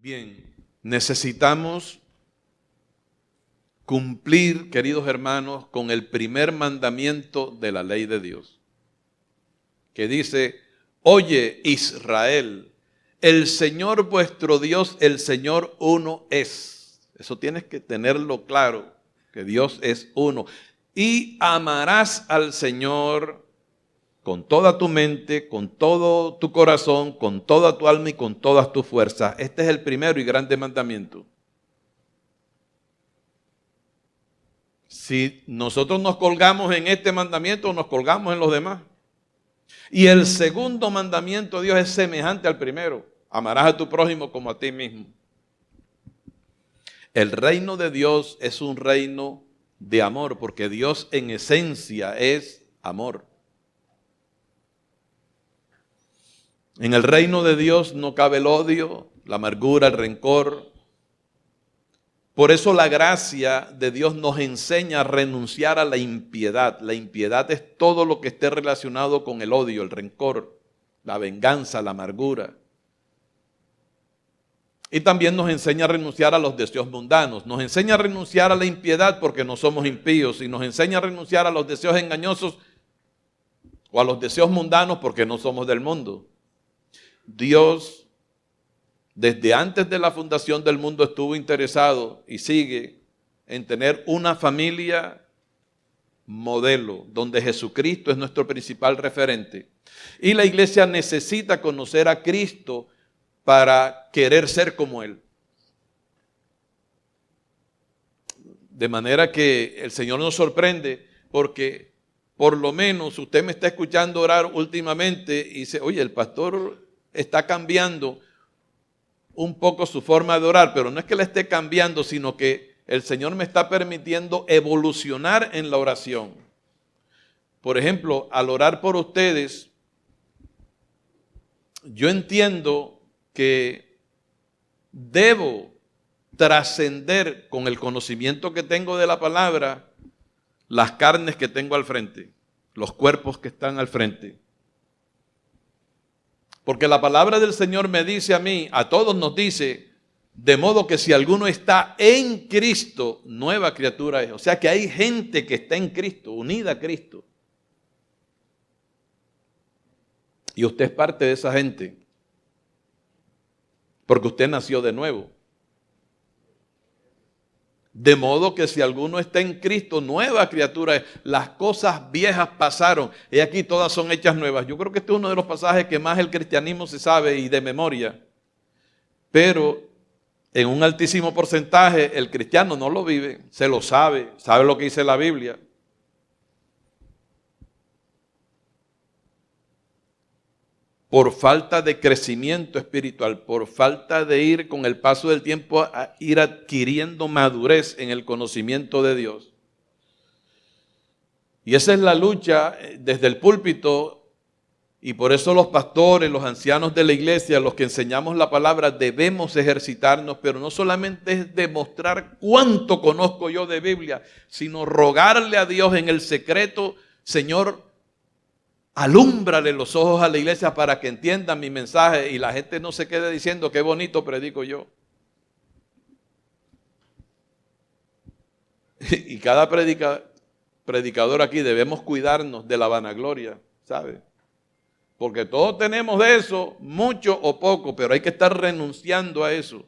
Bien, necesitamos cumplir, queridos hermanos, con el primer mandamiento de la ley de Dios, que dice: oye, Israel, el Señor vuestro Dios, el Señor uno es. Eso tienes que tenerlo claro, que Dios es uno. Y amarás al Señor con toda tu mente, con todo tu corazón, con toda tu alma y con todas tus fuerzas. Este es el primero y grande mandamiento. Si nosotros nos colgamos en este mandamiento, nos colgamos en los demás. Y el segundo mandamiento de Dios es semejante al primero: amarás a tu prójimo como a ti mismo. El reino de Dios es un reino de amor, porque Dios en esencia es amor. En el reino de Dios no cabe el odio, la amargura, el rencor. Por eso la gracia de Dios nos enseña a renunciar a la impiedad. La impiedad es todo lo que esté relacionado con el odio, el rencor, la venganza, la amargura. Y también nos enseña a renunciar a los deseos mundanos. Nos enseña a renunciar a la impiedad porque no somos impíos. Y nos enseña a renunciar a los deseos engañosos o a los deseos mundanos porque no somos del mundo. Dios, desde antes de la fundación del mundo, estuvo interesado y sigue en tener una familia modelo, donde Jesucristo es nuestro principal referente. Y la iglesia necesita conocer a Cristo para querer ser como Él. De manera que el Señor nos sorprende porque, por lo menos, usted me está escuchando orar últimamente y dice: oye, el pastor está cambiando un poco su forma de orar, pero no es que la esté cambiando, sino que el Señor me está permitiendo evolucionar en la oración. Por ejemplo, al orar por ustedes, yo entiendo que debo trascender con el conocimiento que tengo de la palabra las carnes que tengo al frente, los cuerpos que están al frente. Porque la palabra del Señor me dice a mí, a todos nos dice: de modo que si alguno está en Cristo, nueva criatura es. O sea que hay gente que está en Cristo, unida a Cristo. Y usted es parte de esa gente, porque usted nació de nuevo. De modo que si alguno está en Cristo, nueva criatura es. Las cosas viejas pasaron, y aquí todas son hechas nuevas. Yo creo que este es uno de los pasajes que más el cristianismo se sabe y de memoria. Pero en un altísimo porcentaje el cristiano no lo vive, se lo sabe lo que dice la Biblia. Por falta de crecimiento espiritual, por falta de ir con el paso del tiempo a ir adquiriendo madurez en el conocimiento de Dios. Y esa es la lucha desde el púlpito, y por eso los pastores, los ancianos de la iglesia, los que enseñamos la palabra, debemos ejercitarnos, pero no solamente es demostrar cuánto conozco yo de Biblia, sino rogarle a Dios en el secreto: Señor, alúmbrale los ojos a la iglesia para que entiendan mi mensaje y la gente no se quede diciendo: qué bonito predico yo. Y cada predicador aquí debemos cuidarnos de la vanagloria, ¿sabe? Porque todos tenemos de eso, mucho o poco, pero hay que estar renunciando a eso.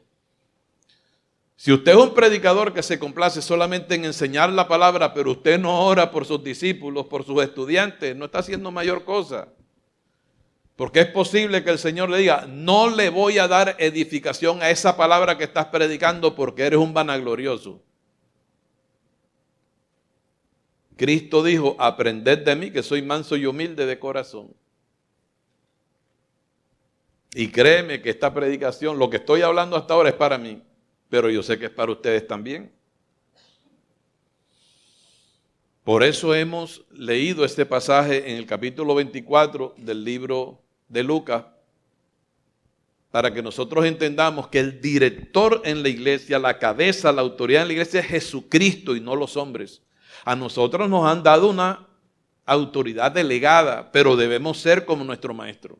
Si usted es un predicador que se complace solamente en enseñar la palabra, pero usted no ora por sus discípulos, por sus estudiantes, no está haciendo mayor cosa. Porque es posible que el Señor le diga: no le voy a dar edificación a esa palabra que estás predicando porque eres un vanaglorioso. Cristo dijo: aprended de mí que soy manso y humilde de corazón. Y créeme que esta predicación, lo que estoy hablando hasta ahora es para mí, pero yo sé que es para ustedes también. Por eso hemos leído este pasaje en el capítulo 24 del libro de Lucas, para que nosotros entendamos que el director en la iglesia, la cabeza, la autoridad en la iglesia es Jesucristo y no los hombres. A nosotros nos han dado una autoridad delegada, pero debemos ser como nuestro maestro.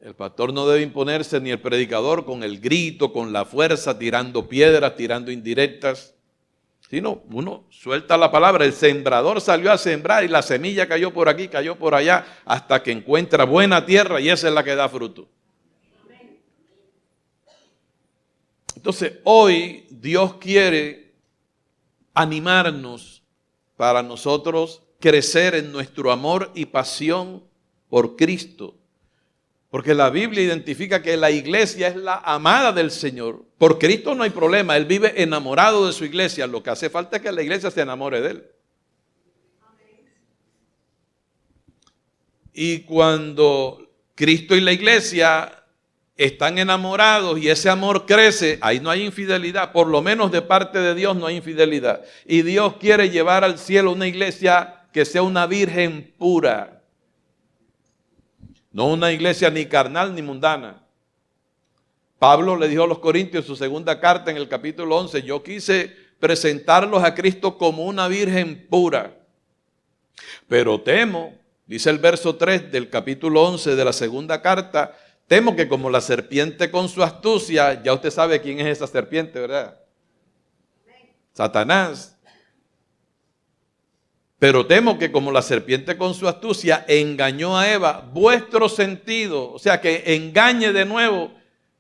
El pastor no debe imponerse ni el predicador con el grito, con la fuerza, tirando piedras, tirando indirectas. Sino uno suelta la palabra. El sembrador salió a sembrar y la semilla cayó por aquí, cayó por allá, hasta que encuentra buena tierra y esa es la que da fruto. Entonces hoy Dios quiere animarnos para nosotros crecer en nuestro amor y pasión por Cristo. Porque la Biblia identifica que la iglesia es la amada del Señor. Por Cristo no hay problema, Él vive enamorado de su iglesia. Lo que hace falta es que la iglesia se enamore de Él. Y cuando Cristo y la iglesia están enamorados y ese amor crece, ahí no hay infidelidad. Por lo menos de parte de Dios no hay infidelidad. Y Dios quiere llevar al cielo una iglesia que sea una virgen pura. No una iglesia ni carnal ni mundana. Pablo le dijo a los Corintios en su segunda carta en el capítulo 11, yo quise presentarlos a Cristo como una virgen pura. Pero temo, dice el verso 3 del capítulo 11 de la segunda carta, temo que como la serpiente con su astucia, ya usted sabe quién es esa serpiente, ¿verdad? Satanás. Pero temo que como la serpiente con su astucia engañó a Eva, vuestro sentido, o sea que engañe de nuevo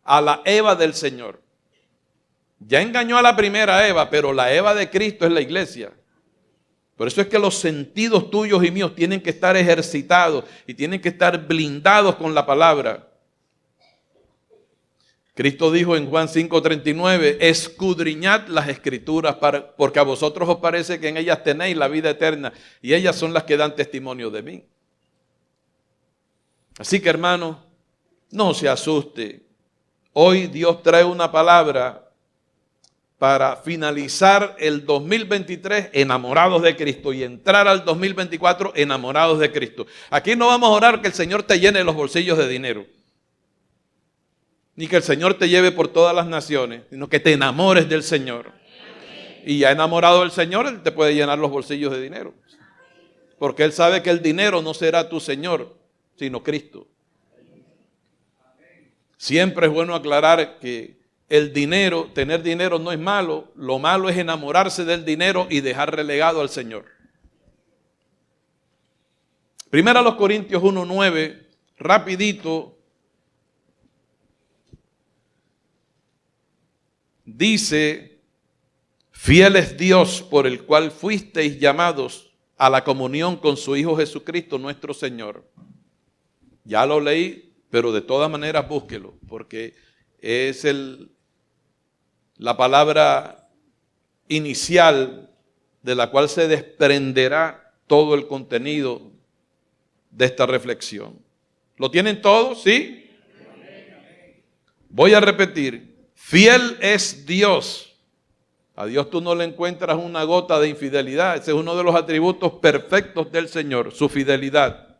a la Eva del Señor. Ya engañó a la primera Eva, pero la Eva de Cristo es la iglesia. Por eso es que los sentidos tuyos y míos tienen que estar ejercitados y tienen que estar blindados con la palabra. Cristo dijo en Juan 5:39, escudriñad las escrituras porque a vosotros os parece que en ellas tenéis la vida eterna y ellas son las que dan testimonio de mí. Así que hermano, no se asuste. Hoy Dios trae una palabra para finalizar el 2023 enamorados de Cristo y entrar al 2024 enamorados de Cristo. Aquí no vamos a orar que el Señor te llene los bolsillos de dinero. Ni que el Señor te lleve por todas las naciones, sino que te enamores del Señor. Y ya enamorado del Señor, Él te puede llenar los bolsillos de dinero. Porque Él sabe que el dinero no será tu Señor, sino Cristo. Siempre es bueno aclarar que el dinero, tener dinero no es malo. Lo malo es enamorarse del dinero y dejar relegado al Señor. Primera a los Corintios 1:9, rapidito. Dice, fiel es Dios por el cual fuisteis llamados a la comunión con su Hijo Jesucristo nuestro Señor. Ya lo leí, pero de todas maneras búsquelo, porque es la palabra inicial de la cual se desprenderá todo el contenido de esta reflexión. ¿Lo tienen todos? ¿Sí? Voy a repetir. Fiel es Dios. A Dios tú no le encuentras una gota de infidelidad. Ese es uno de los atributos perfectos del Señor, su fidelidad.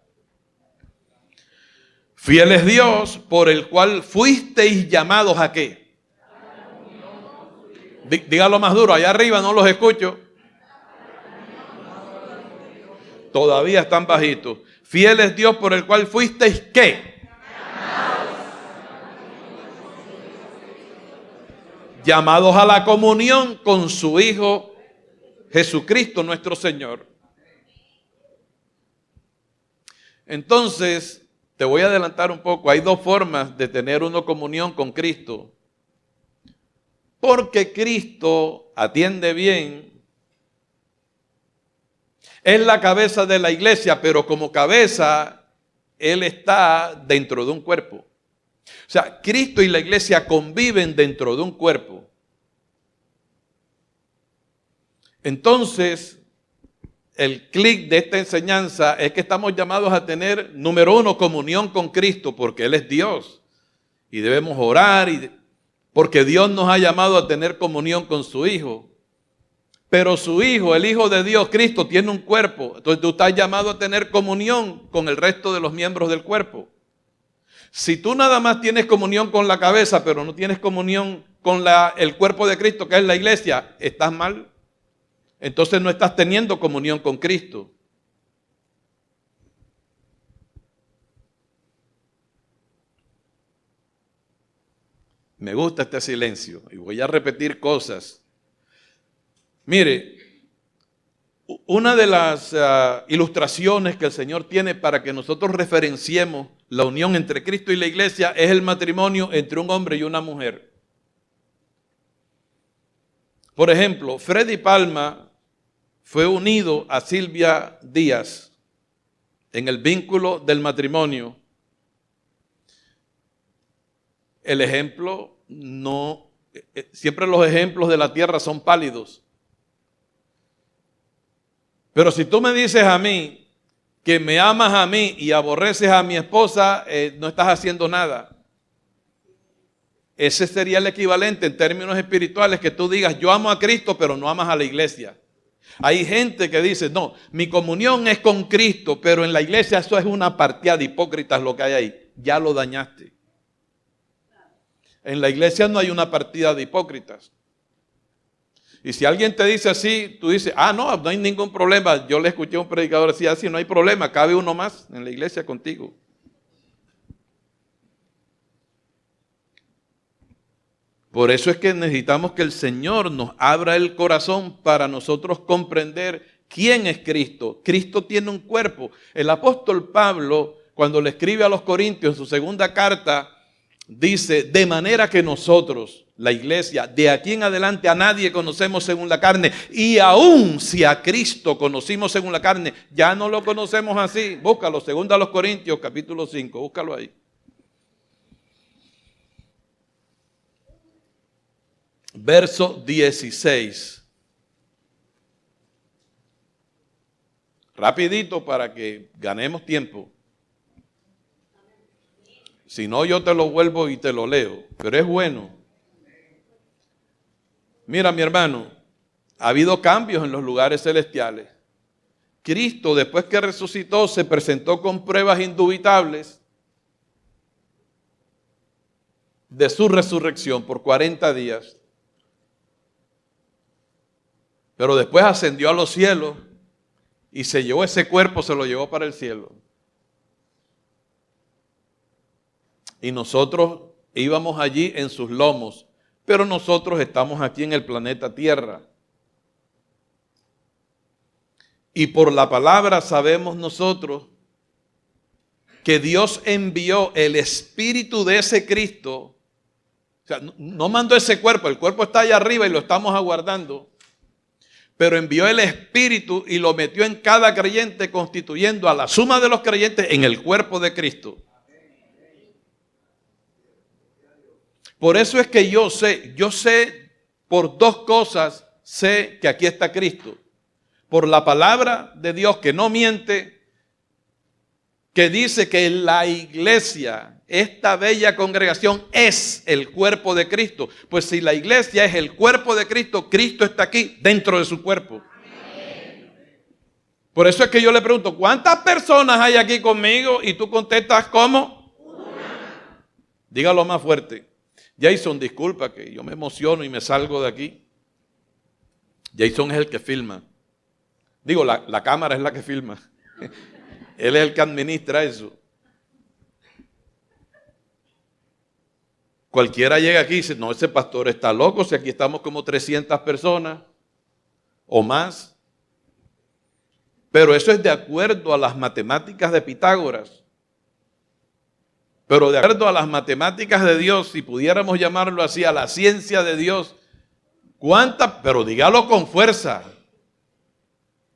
Fiel es Dios por el cual fuisteis llamados ¿a qué? Dígalo más duro, allá arriba no los escucho. Todavía están bajitos. Fiel es Dios por el cual fuisteis ¿qué? Llamados a la comunión con su Hijo Jesucristo nuestro Señor. Entonces, te voy a adelantar un poco. Hay dos formas de tener una comunión con Cristo. Porque Cristo, atiende bien, es la cabeza de la iglesia, pero como cabeza, Él está dentro de un cuerpo. O sea, Cristo y la iglesia conviven dentro de un cuerpo. Entonces, el clic de esta enseñanza es que estamos llamados a tener, número uno, comunión con Cristo, porque Él es Dios. Y debemos orar, porque Dios nos ha llamado a tener comunión con su Hijo. Pero su Hijo, el Hijo de Dios, Cristo, tiene un cuerpo. Entonces tú estás llamado a tener comunión con el resto de los miembros del cuerpo. Si tú nada más tienes comunión con la cabeza, pero no tienes comunión con el cuerpo de Cristo, que es la iglesia, estás mal. Entonces no estás teniendo comunión con Cristo. Me gusta este silencio y voy a repetir cosas. Mire, una de las ilustraciones que el Señor tiene para que nosotros referenciemos la unión entre Cristo y la iglesia es el matrimonio entre un hombre y una mujer. Por ejemplo, Freddy Palma fue unido a Silvia Díaz en el vínculo del matrimonio. El ejemplo no, siempre los ejemplos de la tierra son pálidos. Pero si tú me dices a mí que me amas a mí y aborreces a mi esposa, no estás haciendo nada. Ese sería el equivalente en términos espirituales que tú digas, yo amo a Cristo, pero no amas a la iglesia. Hay gente que dice, no, mi comunión es con Cristo, pero en la iglesia eso es una partida de hipócritas lo que hay ahí. Ya lo dañaste. En la iglesia no hay una partida de hipócritas. Y si alguien te dice así, tú dices, no, no hay ningún problema. Yo le escuché a un predicador decir así, no hay problema, cabe uno más en la iglesia contigo. Por eso es que necesitamos que el Señor nos abra el corazón para nosotros comprender quién es Cristo. Cristo tiene un cuerpo. El apóstol Pablo, cuando le escribe a los Corintios en su segunda carta, dice, de manera que nosotros, la iglesia, de aquí en adelante a nadie conocemos según la carne. Y aún si a Cristo conocimos según la carne, ya no lo conocemos así. Búscalo, segunda a los Corintios, capítulo 5, búscalo ahí. Verso 16. Rapidito para que ganemos tiempo. Si no, yo te lo vuelvo y te lo leo. Pero es bueno. Mira, mi hermano, ha habido cambios en los lugares celestiales. Cristo, después que resucitó, se presentó con pruebas indubitables de su resurrección por 40 días. Pero después ascendió a los cielos y se llevó ese cuerpo, se lo llevó para el cielo. Y nosotros íbamos allí en sus lomos, pero nosotros estamos aquí en el planeta Tierra. Y por la palabra sabemos nosotros que Dios envió el espíritu de ese Cristo. O sea, no mandó ese cuerpo, el cuerpo está allá arriba y lo estamos aguardando. Pero envió el espíritu y lo metió en cada creyente, constituyendo a la suma de los creyentes en el cuerpo de Cristo. Por eso es que yo sé por dos cosas, sé que aquí está Cristo. Por la palabra de Dios que no miente, que dice que la iglesia, esta bella congregación, es el cuerpo de Cristo. Pues si la iglesia es el cuerpo de Cristo, Cristo está aquí dentro de su cuerpo. Por eso es que yo le pregunto, ¿cuántas personas hay aquí conmigo? Y tú contestas, ¿cómo? Una. Dígalo más fuerte. Jason, disculpa que yo me emociono y me salgo de aquí. Jason es el que filma. Digo, la cámara es la que filma. Él es el que administra eso. Cualquiera llega aquí y dice, no, ese pastor está loco, si aquí estamos como 300 personas o más. Pero eso es de acuerdo a las matemáticas de Pitágoras. Pero de acuerdo a las matemáticas de Dios, si pudiéramos llamarlo así, a la ciencia de Dios, ¿cuántas? Pero dígalo con fuerza.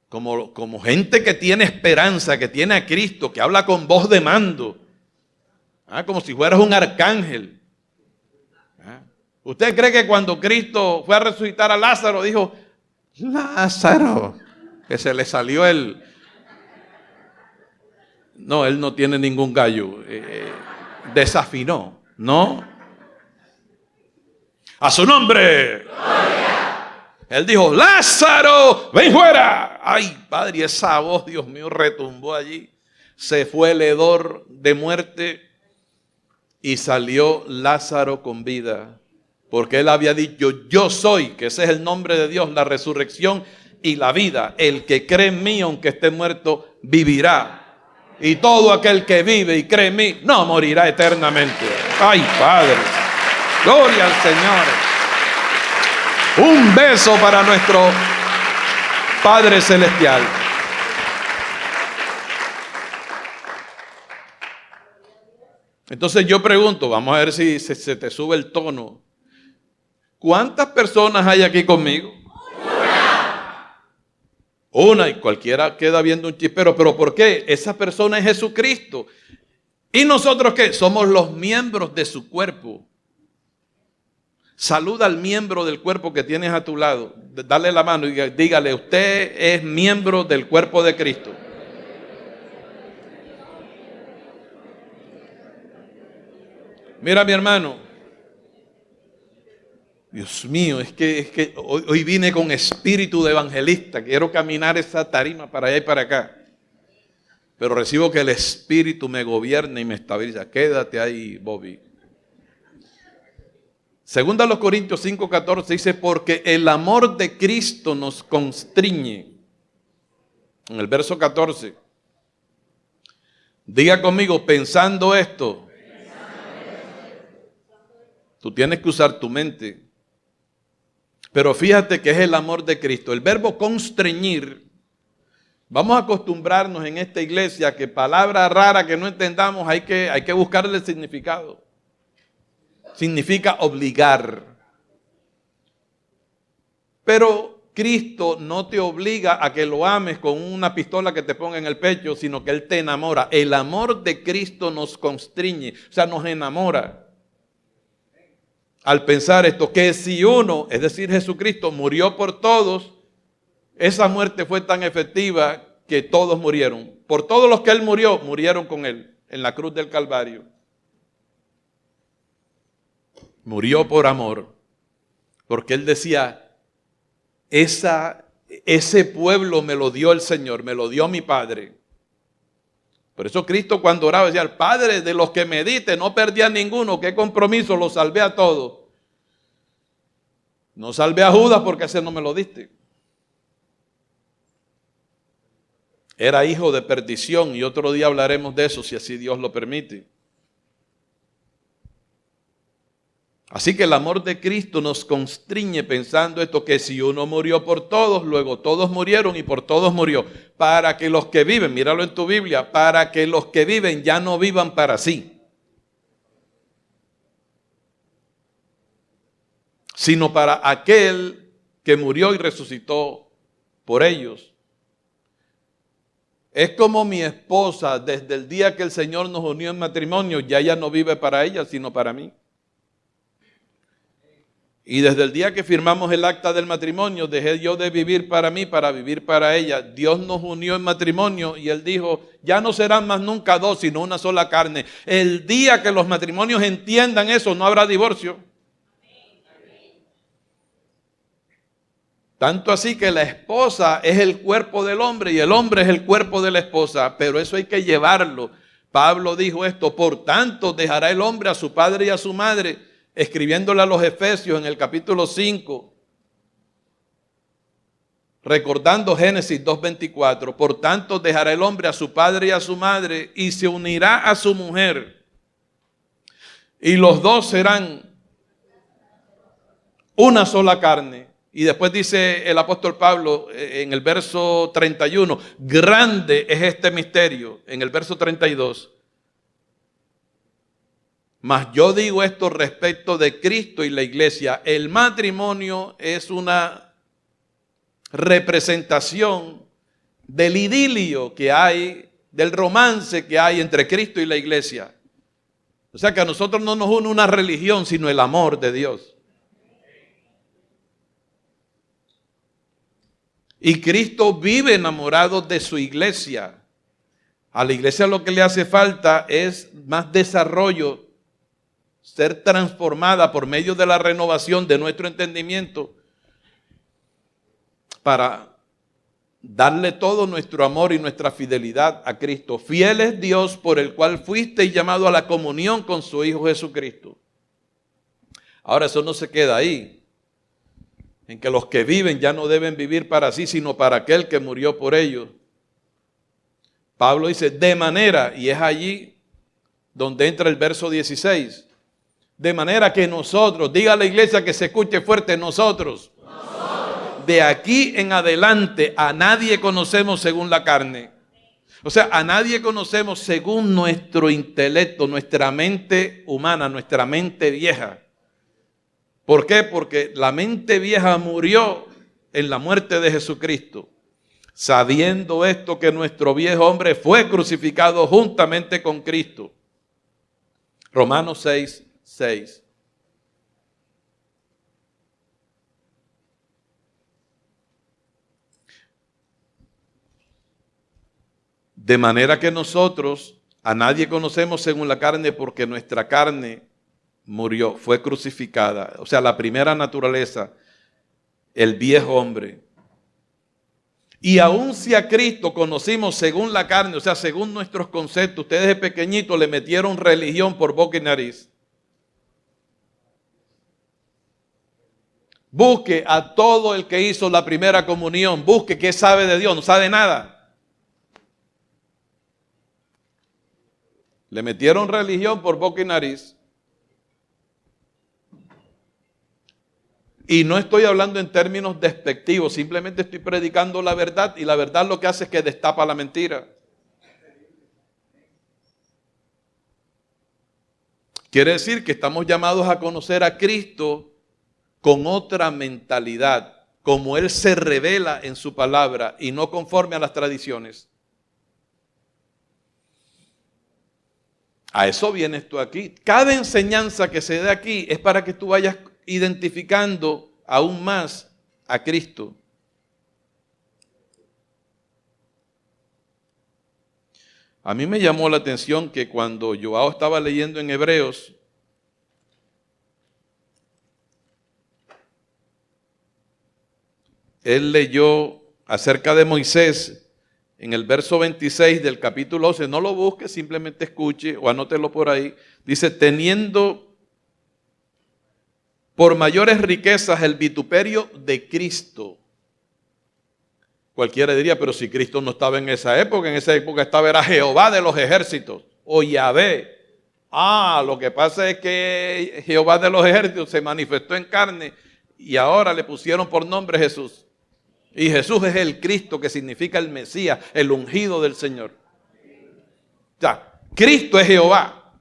Como gente que tiene esperanza, que tiene a Cristo, que habla con voz de mando. Como si fueras un arcángel. ¿Usted cree que cuando Cristo fue a resucitar a Lázaro, dijo, Lázaro, que se le salió el... No, él no tiene ningún gallo. Desafinó, ¿no? ¡A su nombre! ¡Gloria! Él dijo, Lázaro, ven fuera. Ay, Padre, esa voz, Dios mío, retumbó allí. Se fue el hedor de muerte y salió Lázaro con vida. Porque él había dicho, yo soy, que ese es el nombre de Dios, la resurrección y la vida. El que cree en mí, aunque esté muerto, vivirá. Y todo aquel que vive y cree en mí, no morirá eternamente. ¡Ay, Padre! Gloria al Señor. Un beso para nuestro Padre Celestial. Entonces yo pregunto, vamos a ver si se te sube el tono. ¿Cuántas personas hay aquí conmigo? Una, y cualquiera queda viendo un chispero. ¿Pero por qué? Esa persona es Jesucristo. ¿Y nosotros qué? Somos los miembros de su cuerpo. Saluda al miembro del cuerpo que tienes a tu lado. Dale la mano y dígale, usted es miembro del cuerpo de Cristo. Mira, mi hermano. Dios mío, es que hoy vine con espíritu de evangelista. Quiero caminar esa tarima para allá y para acá. Pero recibo que el Espíritu me gobierne y me estabiliza. Quédate ahí, Bobby. Segunda a los Corintios 5:14 dice, porque el amor de Cristo nos constriñe. En el verso 14. Diga conmigo, pensando esto. Tú tienes que usar tu mente. Pero fíjate que es el amor de Cristo. El verbo constreñir. Vamos a acostumbrarnos en esta iglesia que palabra rara que no entendamos hay que buscarle el significado. Significa obligar. Pero Cristo no te obliga a que lo ames con una pistola que te ponga en el pecho, sino que Él te enamora. El amor de Cristo nos constriñe, o sea, nos enamora. Al pensar esto, que si uno, es decir, Jesucristo, murió por todos, esa muerte fue tan efectiva que todos murieron. Por todos los que Él murió, murieron con Él en la cruz del Calvario. Murió por amor, porque Él decía, ese pueblo me lo dio el Señor, me lo dio mi Padre. Por eso Cristo cuando oraba decía, el Padre de los que me diste, no perdí a ninguno, qué compromiso, los salvé a todos. No salvé a Judas porque ese no me lo diste. Era hijo de perdición y otro día hablaremos de eso si así Dios lo permite. Así que el amor de Cristo nos constriñe pensando esto, que si uno murió por todos, luego todos murieron y por todos murió. Para que los que viven, míralo en tu Biblia, para que los que viven ya no vivan para sí, sino para aquel que murió y resucitó por ellos. Es como mi esposa, desde el día que el Señor nos unió en matrimonio, ya ella no vive para ella, sino para mí. Y desde el día que firmamos el acta del matrimonio, dejé yo de vivir para mí para vivir para ella. Dios nos unió en matrimonio y Él dijo, ya no serán más nunca dos, sino una sola carne. El día que los matrimonios entiendan eso, no habrá divorcio. Tanto así que la esposa es el cuerpo del hombre y el hombre es el cuerpo de la esposa, pero eso hay que llevarlo. Pablo dijo esto, por tanto dejará el hombre a su padre y a su madre, escribiéndole a los Efesios en el capítulo 5, recordando Génesis 2:24, por tanto dejará el hombre a su padre y a su madre y se unirá a su mujer y los dos serán una sola carne. Y después dice el apóstol Pablo en el verso 31, grande es este misterio, en el verso 32. Mas yo digo esto respecto de Cristo y la iglesia. El matrimonio es una representación del idilio que hay, del romance que hay entre Cristo y la iglesia. O sea que a nosotros no nos une una religión, sino el amor de Dios. Y Cristo vive enamorado de su iglesia. A la iglesia lo que le hace falta es más desarrollo, ser transformada por medio de la renovación de nuestro entendimiento para darle todo nuestro amor y nuestra fidelidad a Cristo. Fiel es Dios por el cual fuiste llamado a la comunión con su Hijo Jesucristo. Ahora eso no se queda ahí, en que los que viven ya no deben vivir para sí, sino para aquel que murió por ellos. Pablo dice, de manera, y es allí donde entra el verso 16, De manera que nosotros, diga a la iglesia que se escuche fuerte, nosotros. De aquí en adelante a nadie conocemos según la carne. O sea, a nadie conocemos según nuestro intelecto, nuestra mente humana, nuestra mente vieja. ¿Por qué? Porque la mente vieja murió en la muerte de Jesucristo. Sabiendo esto, que nuestro viejo hombre fue crucificado juntamente con Cristo. Romanos 6:6. De manera que nosotros a nadie conocemos según la carne, porque nuestra carne murió, fue crucificada. O sea, la primera naturaleza, el viejo hombre. Y aun si a Cristo conocimos según la carne, o sea, según nuestros conceptos, ustedes de pequeñitos le metieron religión por boca y nariz. Busque a todo el que hizo la primera comunión, busque qué sabe de Dios, no sabe nada. Le metieron religión por boca y nariz. Y no estoy hablando en términos despectivos, simplemente estoy predicando la verdad, y la verdad lo que hace es que destapa la mentira. Quiere decir que estamos llamados a conocer a Cristo con otra mentalidad, como Él se revela en su palabra y no conforme a las tradiciones. A eso vienes tú aquí. Cada enseñanza que se dé aquí es para que tú vayas identificando aún más a Cristo. A mí me llamó la atención que cuando Joao estaba leyendo en Hebreos, él leyó acerca de Moisés en el verso 26 del capítulo 11, no lo busque, simplemente escuche o anótelo por ahí. Dice, teniendo por mayores riquezas el vituperio de Cristo. Cualquiera diría, pero si Cristo no estaba en esa época estaba era Jehová de los ejércitos, o Yahvé. Lo que pasa es que Jehová de los ejércitos se manifestó en carne y ahora le pusieron por nombre Jesús. Y Jesús es el Cristo, que significa el Mesías, el ungido del Señor. O sea, Cristo es Jehová.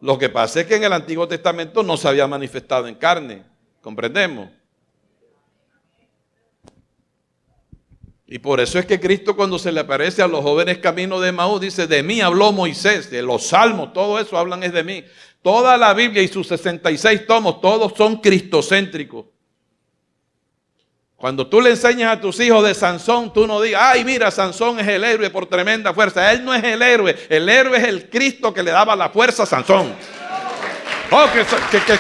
Lo que pasa es que en el Antiguo Testamento no se había manifestado en carne. ¿Comprendemos? Y por eso es que Cristo, cuando se le aparece a los jóvenes camino de Emaús, dice, de mí habló Moisés, de los salmos, todo eso hablan es de mí. Toda la Biblia y sus 66 tomos, todos son cristocéntricos. Cuando tú le enseñas a tus hijos de Sansón, tú no digas, ay, mira, Sansón es el héroe por tremenda fuerza. Él no es el héroe es el Cristo que le daba la fuerza a Sansón.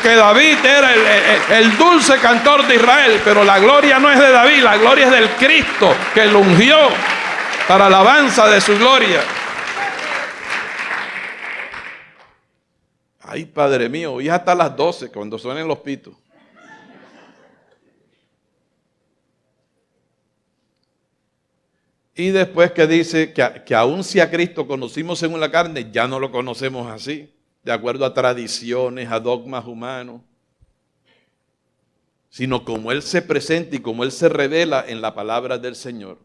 Que David era el dulce cantor de Israel, pero la gloria no es de David, la gloria es del Cristo que lo ungió para alabanza de su gloria. Ay, Padre mío, hoy es hasta las 12 cuando suenen los pitos. Y después que dice que aun si a Cristo conocimos según la carne, ya no lo conocemos así, de acuerdo a tradiciones, a dogmas humanos, sino como Él se presenta y como Él se revela en la palabra del Señor.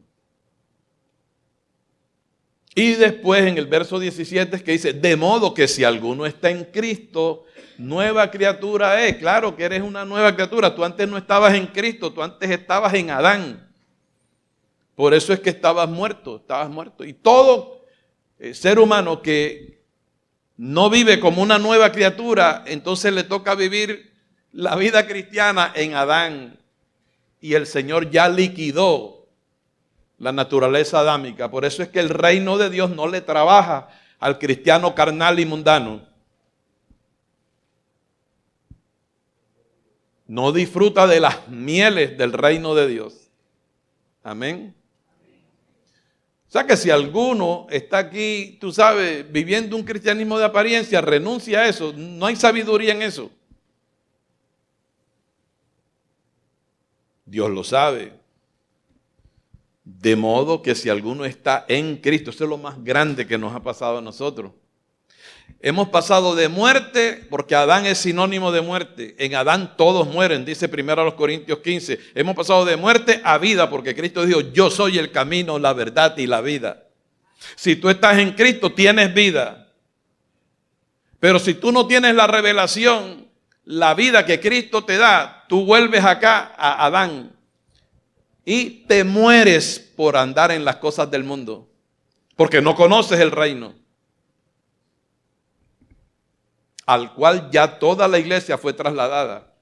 Y después en el verso 17 es que dice, de modo que si alguno está en Cristo, nueva criatura es. Claro que eres una nueva criatura, tú antes no estabas en Cristo, tú antes estabas en Adán. Por eso es que estabas muerto. Y todo ser humano que no vive como una nueva criatura, entonces le toca vivir la vida cristiana en Adán. Y el Señor ya liquidó la naturaleza adámica. Por eso es que el reino de Dios no le trabaja al cristiano carnal y mundano. No disfruta de las mieles del reino de Dios. Amén. O sea que si alguno está aquí, tú sabes, viviendo un cristianismo de apariencia, renuncia a eso. No hay sabiduría en eso. Dios lo sabe. De modo que si alguno está en Cristo, eso es lo más grande que nos ha pasado a nosotros. Hemos pasado de muerte, porque Adán es sinónimo de muerte. En Adán todos mueren, dice 1 Corintios 15. Hemos pasado de muerte a vida, porque Cristo dijo, yo soy el camino, la verdad y la vida. Si tú estás en Cristo, tienes vida. Pero si tú no tienes la revelación, la vida que Cristo te da, tú vuelves acá a Adán y te mueres por andar en las cosas del mundo, porque no conoces el reino, al cual ya toda la iglesia fue trasladada.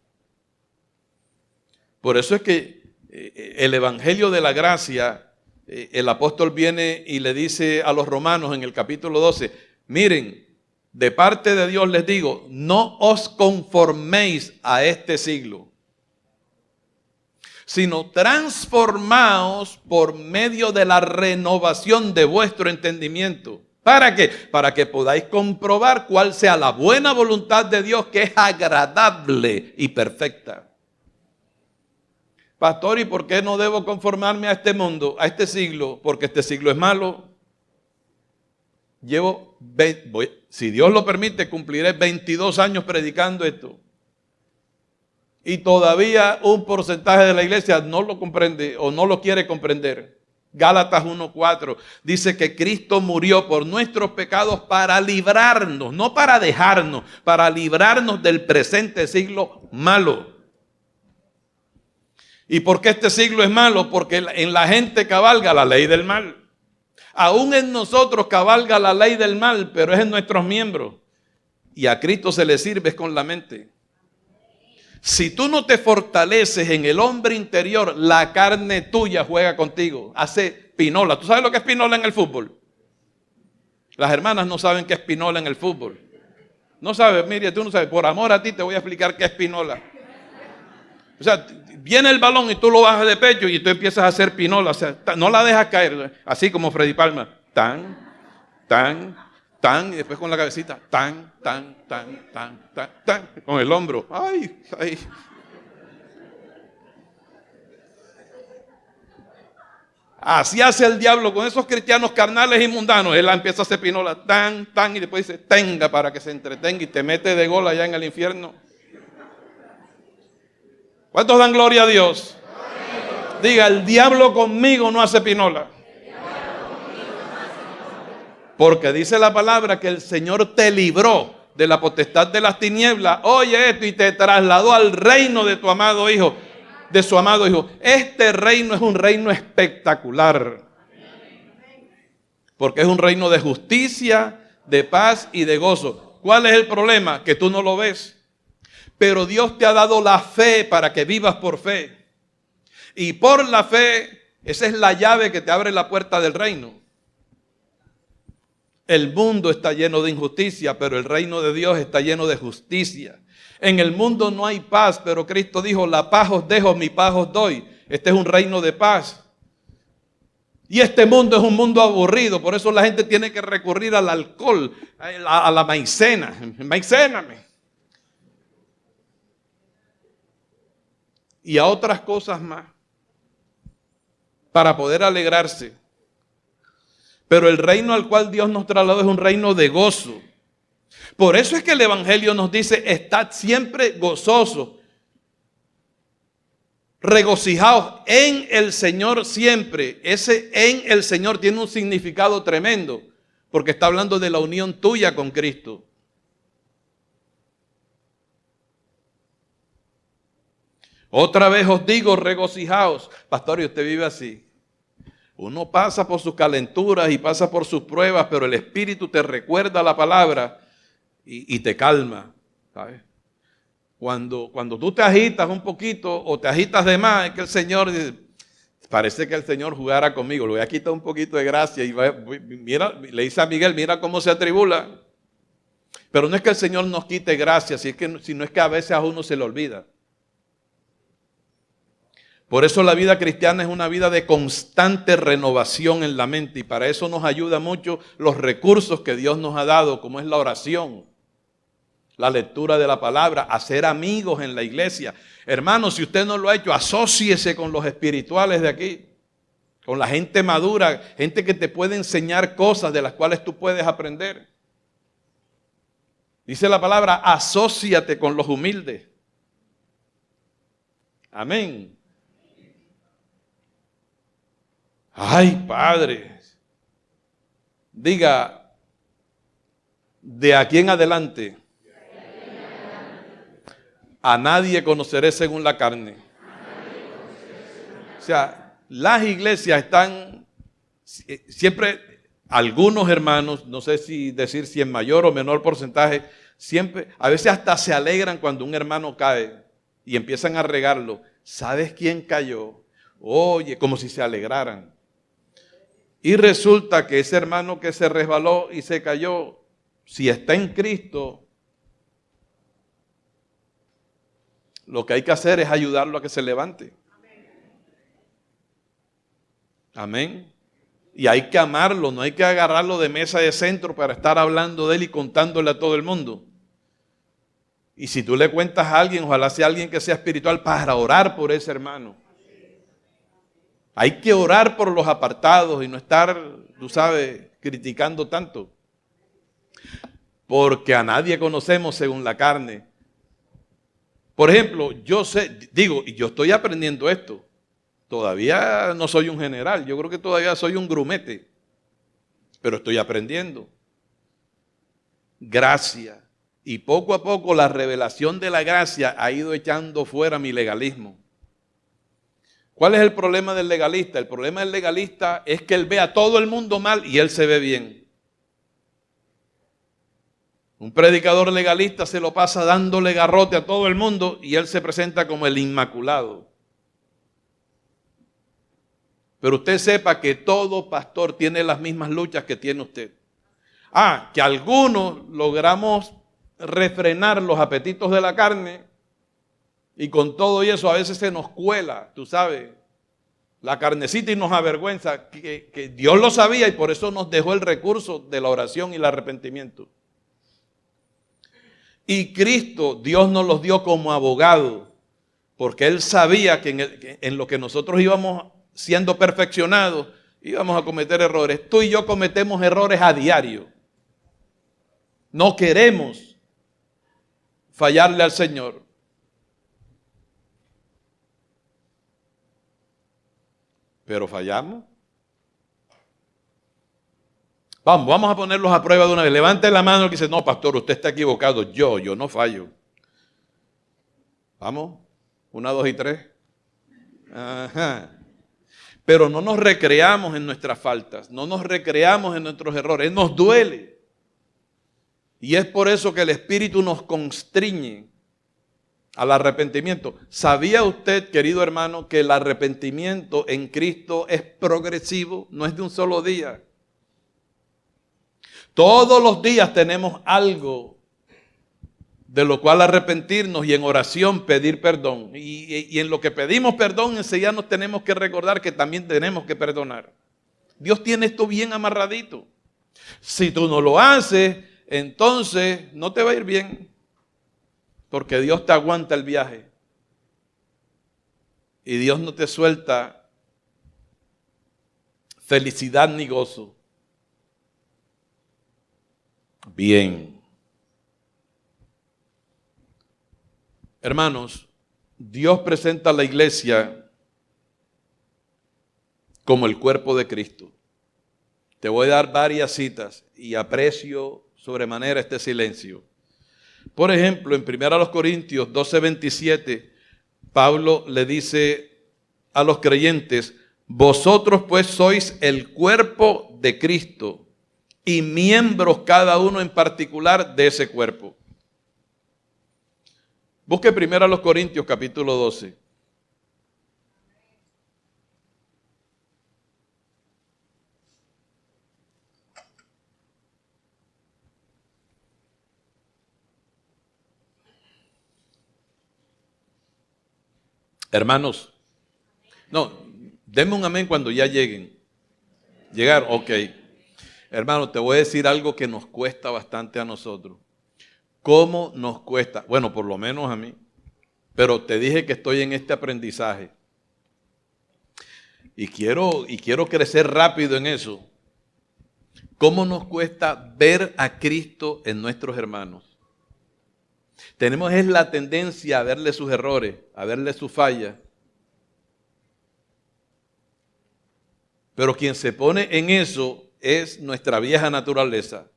Por eso es que el evangelio de la gracia, el apóstol viene y le dice a los romanos en el capítulo 12, miren, de parte de Dios les digo, no os conforméis a este siglo, sino transformaos por medio de la renovación de vuestro entendimiento. ¿Para qué? Para que podáis comprobar cuál sea la buena voluntad de Dios, que es agradable y perfecta. Pastor, ¿y por qué no debo conformarme a este mundo, a este siglo? Porque este siglo es malo. Si Dios lo permite, cumpliré 22 años predicando esto. Y todavía un porcentaje de la iglesia no lo comprende o no lo quiere comprender. Gálatas 1:4 dice que Cristo murió por nuestros pecados para librarnos, no para dejarnos, para librarnos del presente siglo malo. ¿Y por qué este siglo es malo? Porque en la gente cabalga la ley del mal. Aún en nosotros cabalga la ley del mal, pero es en nuestros miembros. Y a Cristo se le sirve con la mente. Si tú no te fortaleces en el hombre interior, la carne tuya juega contigo. Hace pinola. ¿Tú sabes lo que es pinola en el fútbol? Las hermanas no saben qué es pinola en el fútbol. No sabes, Miriam, tú no sabes. Por amor a ti te voy a explicar qué es pinola. O sea, viene el balón y tú lo bajas de pecho y tú empiezas a hacer pinola. O sea, no la dejas caer, así como Freddy Palma. Tan, tan, tan, y después con la cabecita. Tan, tan, tan, tan, tan, tan. Con el hombro. Ay, ay. Así hace el diablo con esos cristianos carnales y mundanos. Él empieza a hacer pinola. Tan, tan, y después dice, tenga para que se entretenga y te mete de gol allá en el infierno. ¿Cuántos dan gloria a Dios? Diga, el diablo conmigo no hace pinola. Porque dice la palabra que el Señor te libró de la potestad de las tinieblas. Oye esto, y te trasladó al reino de tu amado Hijo, de su amado Hijo. Este reino es un reino espectacular. Porque es un reino de justicia, de paz y de gozo. ¿Cuál es el problema? Que tú no lo ves. Pero Dios te ha dado la fe para que vivas por fe. Y por la fe, esa es la llave que te abre la puerta del reino. El mundo está lleno de injusticia, pero el reino de Dios está lleno de justicia. En el mundo no hay paz, pero Cristo dijo, la paz os dejo, mi paz os doy. Este es un reino de paz. Y este mundo es un mundo aburrido, por eso la gente tiene que recurrir al alcohol, a la maicena. Maicéname. Y a otras cosas más para poder alegrarse. Pero el reino al cual Dios nos trasladó es un reino de gozo. Por eso es que el evangelio nos dice, estad siempre gozosos, regocijaos en el Señor siempre. Ese en el Señor tiene un significado tremendo, porque está hablando de la unión tuya con Cristo. Otra vez os digo, regocijaos. Pastor, ¿y usted vive así? Uno pasa por sus calenturas y pasa por sus pruebas, pero el Espíritu te recuerda la palabra y te calma, ¿sabes? Cuando tú te agitas un poquito o te agitas de más, es que el Señor dice, parece que el Señor jugara conmigo, le voy a quitar un poquito de gracia y mira, le dice a Miguel, mira cómo se atribula. Pero no es que el Señor nos quite gracia, sino es que a veces a uno se le olvida. Por eso la vida cristiana es una vida de constante renovación en la mente y para eso nos ayuda mucho los recursos que Dios nos ha dado, como es la oración, la lectura de la palabra, hacer amigos en la iglesia. Hermanos, si usted no lo ha hecho, asóciese con los espirituales de aquí, con la gente madura, gente que te puede enseñar cosas de las cuales tú puedes aprender. Dice la palabra, asóciate con los humildes. Amén. Ay, Padre. Diga, de aquí en adelante, a nadie conoceré según la carne. O sea, las iglesias están siempre, algunos hermanos, no sé si decir si en mayor o menor porcentaje, siempre, a veces hasta se alegran cuando un hermano cae y empiezan a regarlo. ¿Sabes quién cayó? Oye, como si se alegraran. Y resulta que ese hermano que se resbaló y se cayó, si está en Cristo, lo que hay que hacer es ayudarlo a que se levante. Amén. Y hay que amarlo, no hay que agarrarlo de mesa de centro para estar hablando de él y contándole a todo el mundo. Y si tú le cuentas a alguien, ojalá sea alguien que sea espiritual para orar por ese hermano. Hay que orar por los apartados y no estar, tú sabes, criticando tanto. Porque a nadie conocemos según la carne. Por ejemplo, yo sé, digo, y yo estoy aprendiendo esto. Todavía no soy un general, yo creo que todavía soy un grumete, pero estoy aprendiendo. Gracia. Y poco a poco la revelación de la gracia ha ido echando fuera mi legalismo. ¿Cuál es el problema del legalista? El problema del legalista es que él ve a todo el mundo mal y él se ve bien. Un predicador legalista se lo pasa dándole garrote a todo el mundo y él se presenta como el inmaculado. Pero usted sepa que todo pastor tiene las mismas luchas que tiene usted. Que algunos logramos refrenar los apetitos de la carne y con todo y eso a veces se nos cuela, tú sabes, la carnecita y nos avergüenza, que Dios lo sabía y por eso nos dejó el recurso de la oración y el arrepentimiento. Y Cristo, Dios nos los dio como abogado, porque Él sabía que en lo que nosotros íbamos siendo perfeccionados, íbamos a cometer errores. Tú y yo cometemos errores a diario. No queremos fallarle al Señor. Pero fallamos. Vamos a ponerlos a prueba de una vez. Levante la mano el que dice, no, pastor, usted está equivocado. Yo no fallo. Vamos, 1, 2 y 3. Ajá. Pero no nos recreamos en nuestras faltas, no nos recreamos en nuestros errores, nos duele. Y es por eso que el Espíritu nos constriñe al arrepentimiento. ¿Sabía usted, querido hermano, que el arrepentimiento en Cristo es progresivo? No es de un solo día. Todos los días tenemos algo de lo cual arrepentirnos y en oración pedir perdón. Y en lo que pedimos perdón, enseguida nos tenemos que recordar que también tenemos que perdonar. Dios tiene esto bien amarradito. Si tú no lo haces, entonces no te va a ir bien, porque Dios te aguanta el viaje. Y Dios no te suelta felicidad ni gozo. Bien. Hermanos, Dios presenta a la iglesia como el cuerpo de Cristo. Te voy a dar varias citas y aprecio sobremanera este silencio. Por ejemplo, en 1 Corintios 12:27, Pablo le dice a los creyentes, vosotros pues sois el cuerpo de Cristo y miembros cada uno en particular de ese cuerpo. Busque 1 Corintios capítulo 12. Hermanos, no, denme un amén cuando ya lleguen. ¿Llegaron? Ok. Hermano, te voy a decir algo que nos cuesta bastante a nosotros. ¿Cómo nos cuesta? Bueno, por lo menos a mí. Pero te dije que estoy en este aprendizaje. Y quiero crecer rápido en eso. ¿Cómo nos cuesta ver a Cristo en nuestros hermanos? Tenemos es la tendencia a verle sus errores, a verle sus fallas. Pero quien se pone en eso es nuestra vieja naturaleza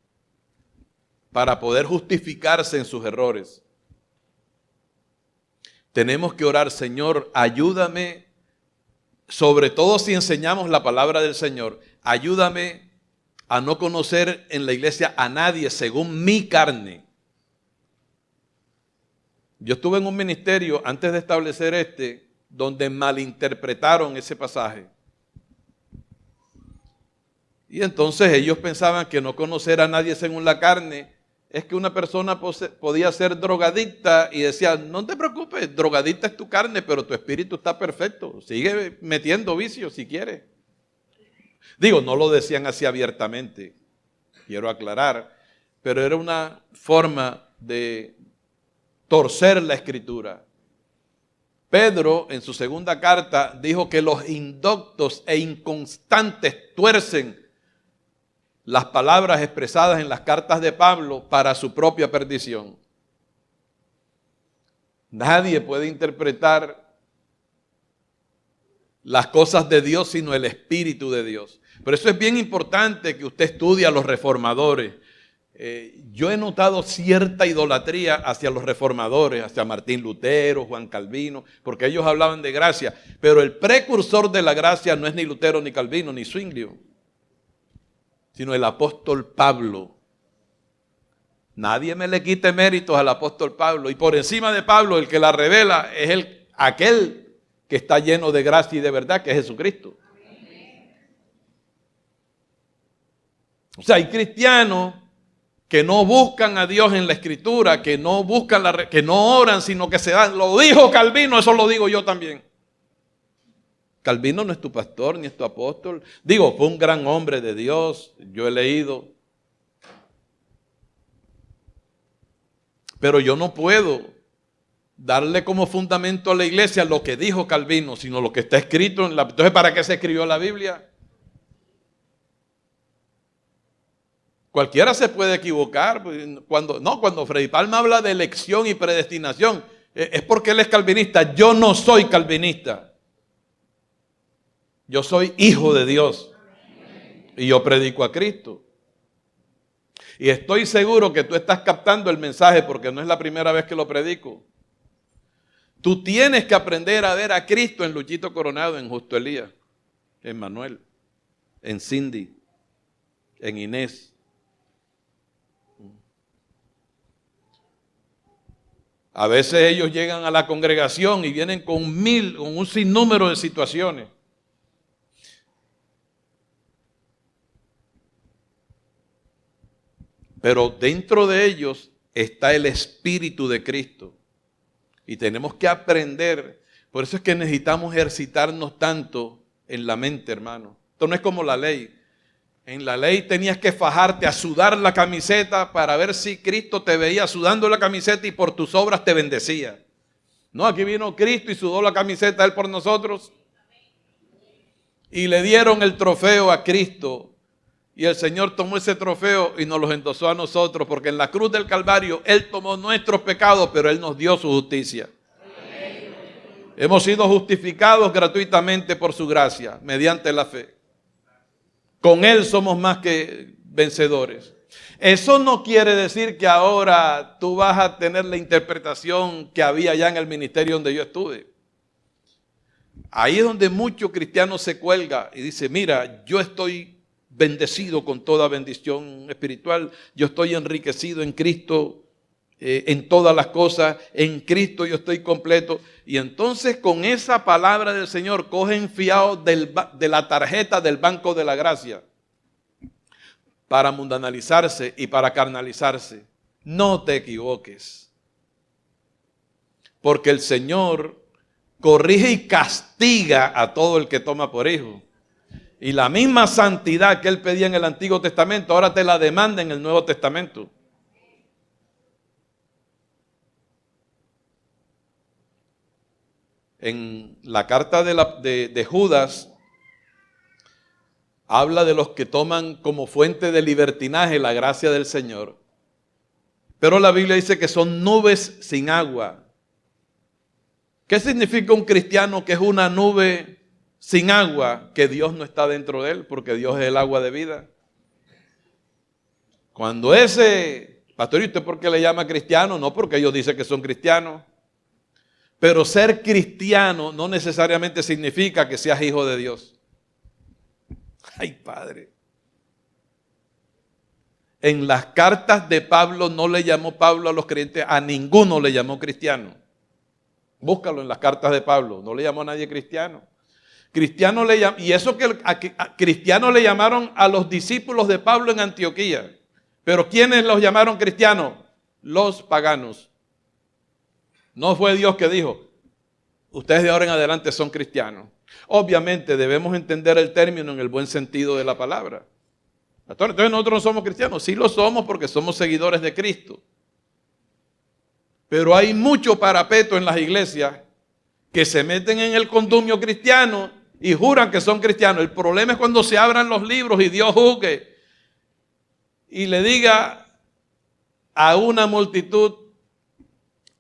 para poder justificarse en sus errores. Tenemos que orar, Señor, ayúdame, sobre todo si enseñamos la palabra del Señor, ayúdame a no conocer en la iglesia a nadie según mi carne. Yo estuve en un ministerio antes de establecer donde malinterpretaron ese pasaje. Y entonces ellos pensaban que no conocer a nadie según la carne es que una persona podía ser drogadicta y decían, no te preocupes, drogadicta es tu carne, pero tu espíritu está perfecto. Sigue metiendo vicios si quieres. Digo, no lo decían así abiertamente, quiero aclarar, pero era una forma de torcer la Escritura. Pedro, en su segunda carta, dijo que los indoctos e inconstantes tuercen las palabras expresadas en las cartas de Pablo para su propia perdición. Nadie puede interpretar las cosas de Dios sino el Espíritu de Dios. Por eso es bien importante que usted estudie a los reformadores. Yo he notado cierta idolatría hacia los reformadores, hacia Martín Lutero, Juan Calvino, porque ellos hablaban de gracia, pero el precursor de la gracia no es ni Lutero, ni Calvino, ni Zwinglio, sino el apóstol Pablo. Nadie me le quite méritos al apóstol Pablo, y por encima de Pablo el que la revela es aquel que está lleno de gracia y de verdad, que es Jesucristo. O sea, hay cristianos que no buscan a Dios en la Escritura, que no buscan que no oran, sino que se dan. Lo dijo Calvino, eso lo digo yo también. Calvino no es tu pastor ni es tu apóstol. Digo, fue un gran hombre de Dios, yo he leído. Pero yo no puedo darle como fundamento a la iglesia lo que dijo Calvino, sino lo que está escrito en la... Entonces, ¿para qué se escribió la Biblia? Cualquiera se puede equivocar. Cuando Freddy Palma habla de elección y predestinación, es porque él es calvinista. Yo no soy calvinista. Yo soy hijo de Dios. Y yo predico a Cristo. Y estoy seguro que tú estás captando el mensaje porque no es la primera vez que lo predico. Tú tienes que aprender a ver a Cristo en Luchito Coronado, en Justo Elías, en Manuel, en Cindy, en Inés. A veces ellos llegan a la congregación y vienen con un sinnúmero de situaciones. Pero dentro de ellos está el Espíritu de Cristo. Y tenemos que aprender. Por eso es que necesitamos ejercitarnos tanto en la mente, hermano. Esto no es como la ley. En la ley tenías que fajarte a sudar la camiseta para ver si Cristo te veía sudando la camiseta y por tus obras te bendecía. No, aquí vino Cristo y sudó la camiseta Él por nosotros. Y le dieron el trofeo a Cristo. Y el Señor tomó ese trofeo y nos los endosó a nosotros, porque en la cruz del Calvario Él tomó nuestros pecados, pero Él nos dio su justicia. Hemos sido justificados gratuitamente por su gracia, mediante la fe. Con Él somos más que vencedores. Eso no quiere decir que ahora tú vas a tener la interpretación que había ya en el ministerio donde yo estuve. Ahí es donde muchos cristianos se cuelgan y dicen, mira, yo estoy bendecido con toda bendición espiritual, yo estoy enriquecido en Cristo, en todas las cosas, en Cristo yo estoy completo. Y entonces con esa palabra del Señor cogen fiado de la tarjeta del banco de la gracia para mundanalizarse y para carnalizarse. No te equivoques, porque el Señor corrige y castiga a todo el que toma por hijo. Y la misma santidad que Él pedía en el Antiguo Testamento, ahora te la demanda en el Nuevo Testamento. En la carta de Judas, habla de los que toman como fuente de libertinaje la gracia del Señor. Pero la Biblia dice que son nubes sin agua. ¿Qué significa un cristiano que es una nube sin agua? Que Dios no está dentro de él, porque Dios es el agua de vida. Cuando ese pastor, ¿y usted por qué le llama cristiano? No, porque ellos dicen que son cristianos. Pero ser cristiano no necesariamente significa que seas hijo de Dios. Ay, Padre. En las cartas de Pablo no le llamó Pablo a los creyentes, a ninguno le llamó cristiano. Búscalo en las cartas de Pablo, no le llamó a nadie cristiano. Cristiano le llamó, y eso que a cristiano le llamaron a los discípulos de Pablo en Antioquía. Pero ¿quiénes los llamaron cristianos? Los paganos. No fue Dios que dijo, ustedes de ahora en adelante son cristianos. Obviamente debemos entender el término en el buen sentido de la palabra. Entonces nosotros no somos cristianos, sí lo somos porque somos seguidores de Cristo. Pero hay mucho parapeto en las iglesias que se meten en el condumio cristiano y juran que son cristianos. El problema es cuando se abran los libros y Dios juzgue y le diga a una multitud,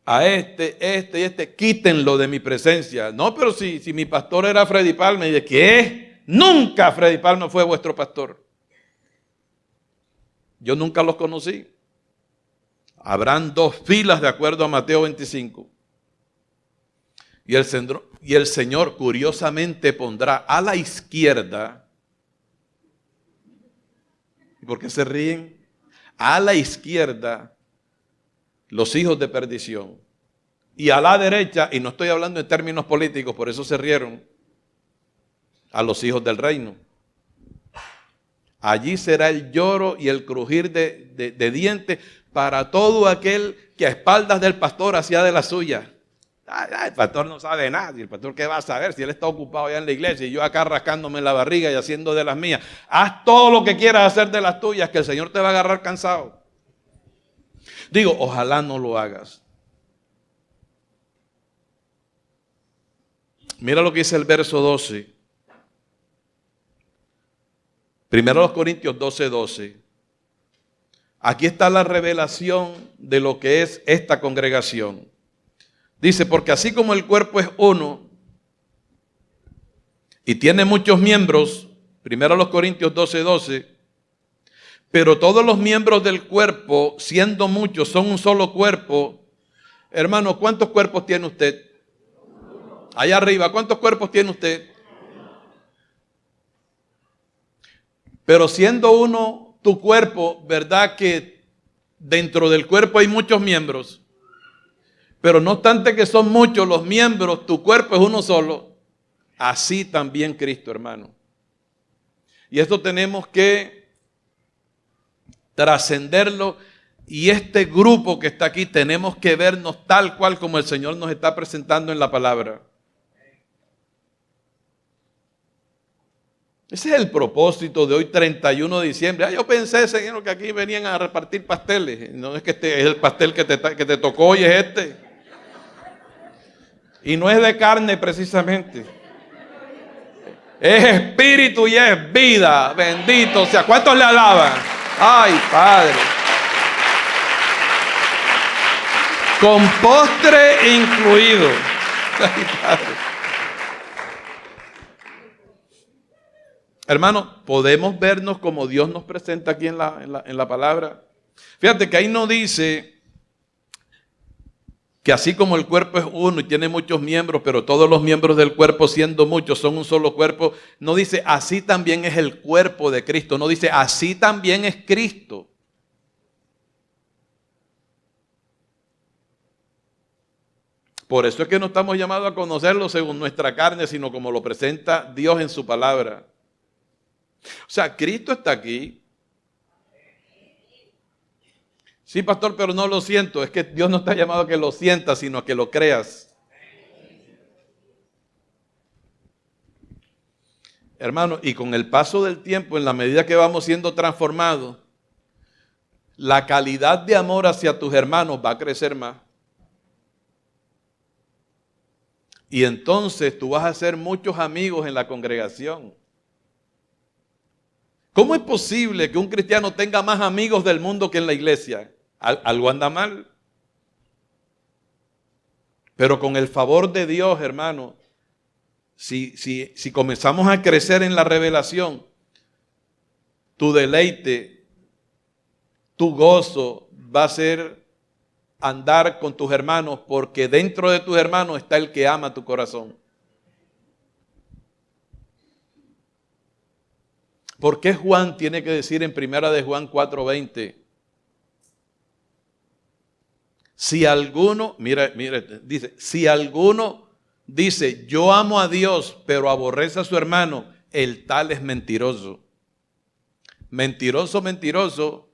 a este, quítenlo de mi presencia. No, pero si mi pastor era Freddy Palma, y dice, ¿qué? Nunca Freddy Palma fue vuestro pastor. Yo nunca los conocí. Habrán dos filas de acuerdo a Mateo 25. Y el Señor curiosamente pondrá a la izquierda. ¿Y por qué se ríen? A la izquierda los hijos de perdición. Y a la derecha, y no estoy hablando en términos políticos, por eso se rieron, a los hijos del reino. Allí será el lloro y el crujir de dientes para todo aquel que a espaldas del pastor hacía de la suya. El pastor no sabe nada. ¿Y el pastor qué va a saber si él está ocupado allá en la iglesia y yo acá rascándome en la barriga y haciendo de las mías? Haz todo lo que quieras hacer de las tuyas, que el Señor te va a agarrar cansado. Digo, ojalá no lo hagas. Mira lo que dice el verso 12. Primero los Corintios 12:12. Aquí está la revelación de lo que es esta congregación. Dice, porque así como el cuerpo es uno y tiene muchos miembros, primero los Corintios 12:12, pero todos los miembros del cuerpo, siendo muchos, son un solo cuerpo. Hermano, ¿cuántos cuerpos tiene usted? Allá arriba, ¿cuántos cuerpos tiene usted? Pero siendo uno tu cuerpo, ¿verdad que dentro del cuerpo hay muchos miembros? Pero no obstante que son muchos los miembros, tu cuerpo es uno solo. Así también Cristo, hermano. Y esto tenemos que trascenderlo. Y este grupo que está aquí tenemos que vernos tal cual como el Señor nos está presentando en la palabra. Ese es el propósito de hoy, 31 de diciembre. Yo pensé, Señor, que aquí venían a repartir pasteles. No es que este es el pastel que te tocó hoy, es este. Y no es de carne precisamente. Es espíritu y es vida. Bendito sea. ¿Cuántos le alaban? Ay, Padre. Con postre incluido. Ay, Padre. Hermano, podemos vernos como Dios nos presenta aquí en la palabra. Fíjate que ahí no dice que así como el cuerpo es uno y tiene muchos miembros, pero todos los miembros del cuerpo siendo muchos son un solo cuerpo. No dice así también es el cuerpo de Cristo. No dice así también es Cristo. Por eso es que no estamos llamados a conocerlo según nuestra carne, sino como lo presenta Dios en su palabra. O sea, Cristo está aquí. Sí, pastor, pero no lo siento. Es que Dios no está llamado a que lo sientas, sino a que lo creas. Hermano, y con el paso del tiempo, en la medida que vamos siendo transformados, la calidad de amor hacia tus hermanos va a crecer más. Y entonces tú vas a hacer muchos amigos en la congregación. ¿Cómo es posible que un cristiano tenga más amigos del mundo que en la iglesia? Algo anda mal. Pero con el favor de Dios, hermano, si comenzamos a crecer en la revelación, tu deleite, tu gozo va a ser andar con tus hermanos, porque dentro de tus hermanos está el que ama tu corazón. ¿Por qué Juan tiene que decir en 1 de Juan 4:20? Si alguno, mire, dice, si alguno dice, yo amo a Dios, pero aborrece a su hermano, el tal es mentiroso. Mentiroso, mentiroso.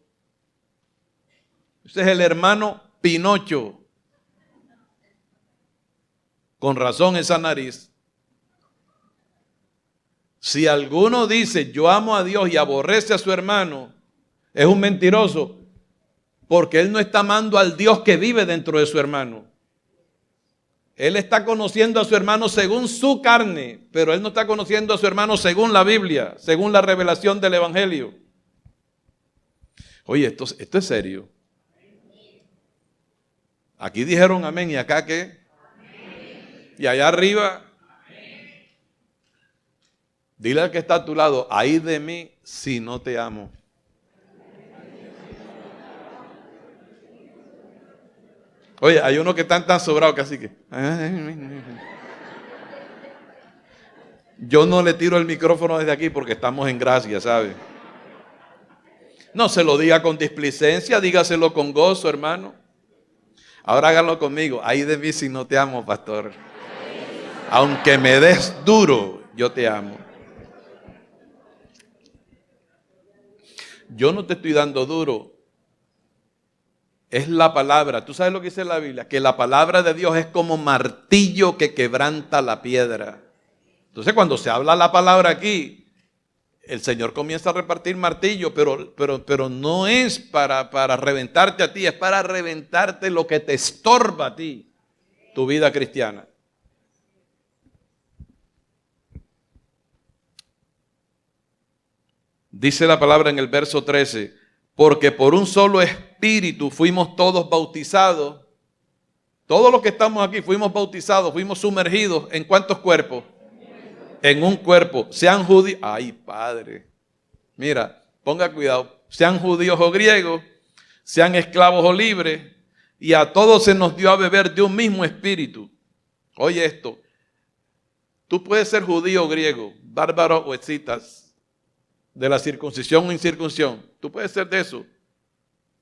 Ese es el hermano Pinocho. Con razón esa nariz. Si alguno dice, yo amo a Dios y aborrece a su hermano, es un mentiroso, porque él no está amando al Dios que vive dentro de su hermano. Él está conociendo a su hermano según su carne, pero él no está conociendo a su hermano según la Biblia, según la revelación del Evangelio. Oye, esto es serio. Aquí dijeron amén, ¿y acá qué? Amén. Y allá arriba, amén. Dile al que está a tu lado, ay de mí si no te amo. Oye, hay unos que están tan sobrados que así que... Yo no le tiro el micrófono desde aquí porque estamos en gracia, ¿sabe? No se lo diga con displicencia, dígaselo con gozo, hermano. Ahora háganlo conmigo. Ay de mí si no te amo, pastor. Aunque me des duro, yo te amo. Yo no te estoy dando duro. Es la palabra. ¿Tú sabes lo que dice la Biblia? Que la palabra de Dios es como martillo que quebranta la piedra. Entonces cuando se habla la palabra aquí, el Señor comienza a repartir martillo, pero no es para reventarte a ti, es para reventarte lo que te estorba a ti, tu vida cristiana. Dice la palabra en el verso 13, porque por un solo espíritu fuimos todos bautizados. Todos los que estamos aquí fuimos bautizados, fuimos sumergidos. ¿En cuántos cuerpos? En un cuerpo. Sean judíos. Ay, Padre. Mira, ponga cuidado. Sean judíos o griegos, sean esclavos o libres, y a todos se nos dio a beber de un mismo espíritu. Oye esto. Tú puedes ser judío o griego, bárbaro o escitas, de la circuncisión o incircuncisión. Tú puedes ser de eso.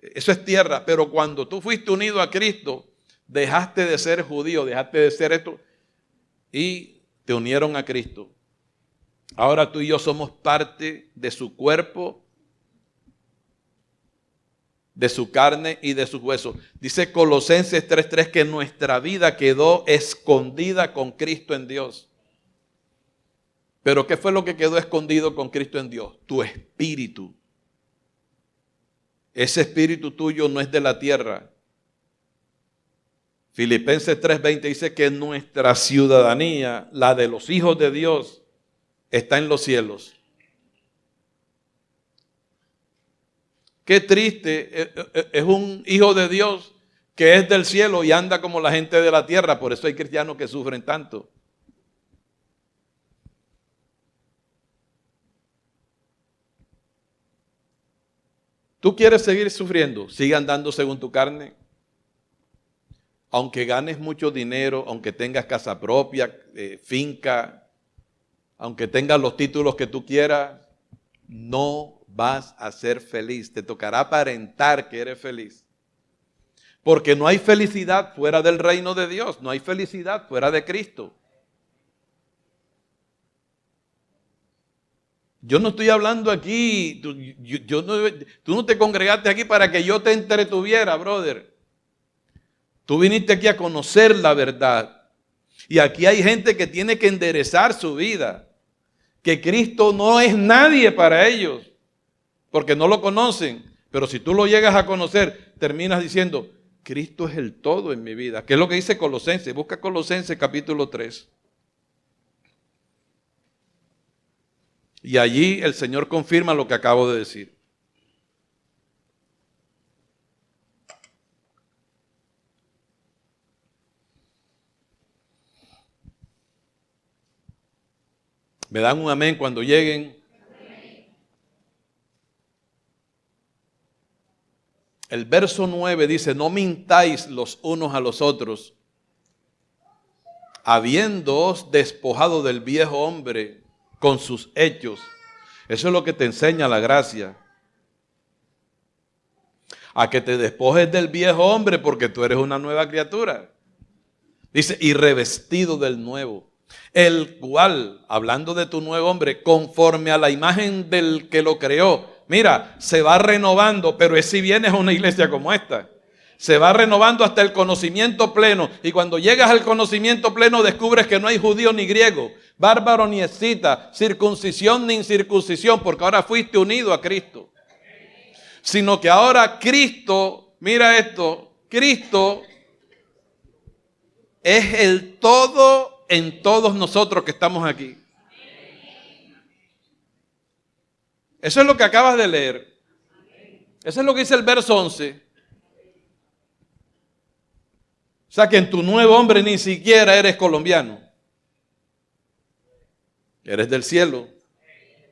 Eso es tierra. Pero cuando tú fuiste unido a Cristo, dejaste de ser judío, dejaste de ser esto y te unieron a Cristo. Ahora tú y yo somos parte de su cuerpo, de su carne y de sus huesos. Dice Colosenses 3:3 que nuestra vida quedó escondida con Cristo en Dios. Pero ¿qué fue lo que quedó escondido con Cristo en Dios? Tu espíritu. Ese espíritu tuyo no es de la tierra. Filipenses 3:20 dice que nuestra ciudadanía, la de los hijos de Dios, está en los cielos. Qué triste es un hijo de Dios que es del cielo y anda como la gente de la tierra. Por eso hay cristianos que sufren tanto. ¿Tú quieres seguir sufriendo? Sigue andando según tu carne. Aunque ganes mucho dinero, aunque tengas casa propia, finca, aunque tengas los títulos que tú quieras, no vas a ser feliz. Te tocará aparentar que eres feliz. Porque no hay felicidad fuera del reino de Dios, no hay felicidad fuera de Cristo. Yo no estoy hablando aquí, tú no te congregaste aquí para que yo te entretuviera, brother. Tú viniste aquí a conocer la verdad. Y aquí hay gente que tiene que enderezar su vida. Que Cristo no es nadie para ellos, porque no lo conocen. Pero si tú lo llegas a conocer, terminas diciendo, Cristo es el todo en mi vida. ¿Qué es lo que dice Colosenses? Busca Colosenses capítulo 3. Y allí el Señor confirma lo que acabo de decir. ¿Me dan un amén cuando lleguen? El verso 9 dice, no mintáis los unos a los otros, habiéndoos despojado del viejo hombre con sus hechos. Eso es lo que te enseña la gracia. A que te despojes del viejo hombre porque tú eres una nueva criatura. Dice, y revestido del nuevo, el cual, hablando de tu nuevo hombre, conforme a la imagen del que lo creó, mira, se va renovando, pero es si vienes a una iglesia como esta. Se va renovando hasta el conocimiento pleno. Y cuando llegas al conocimiento pleno descubres que no hay judío ni griego, bárbaro ni escita, circuncisión ni incircuncisión, porque ahora fuiste unido a Cristo. Sino que ahora Cristo, mira esto, Cristo es el todo en todos nosotros que estamos aquí. Eso es lo que acabas de leer. Eso es lo que dice el verso 11. O sea que en tu nuevo hombre ni siquiera eres colombiano. Eres del cielo.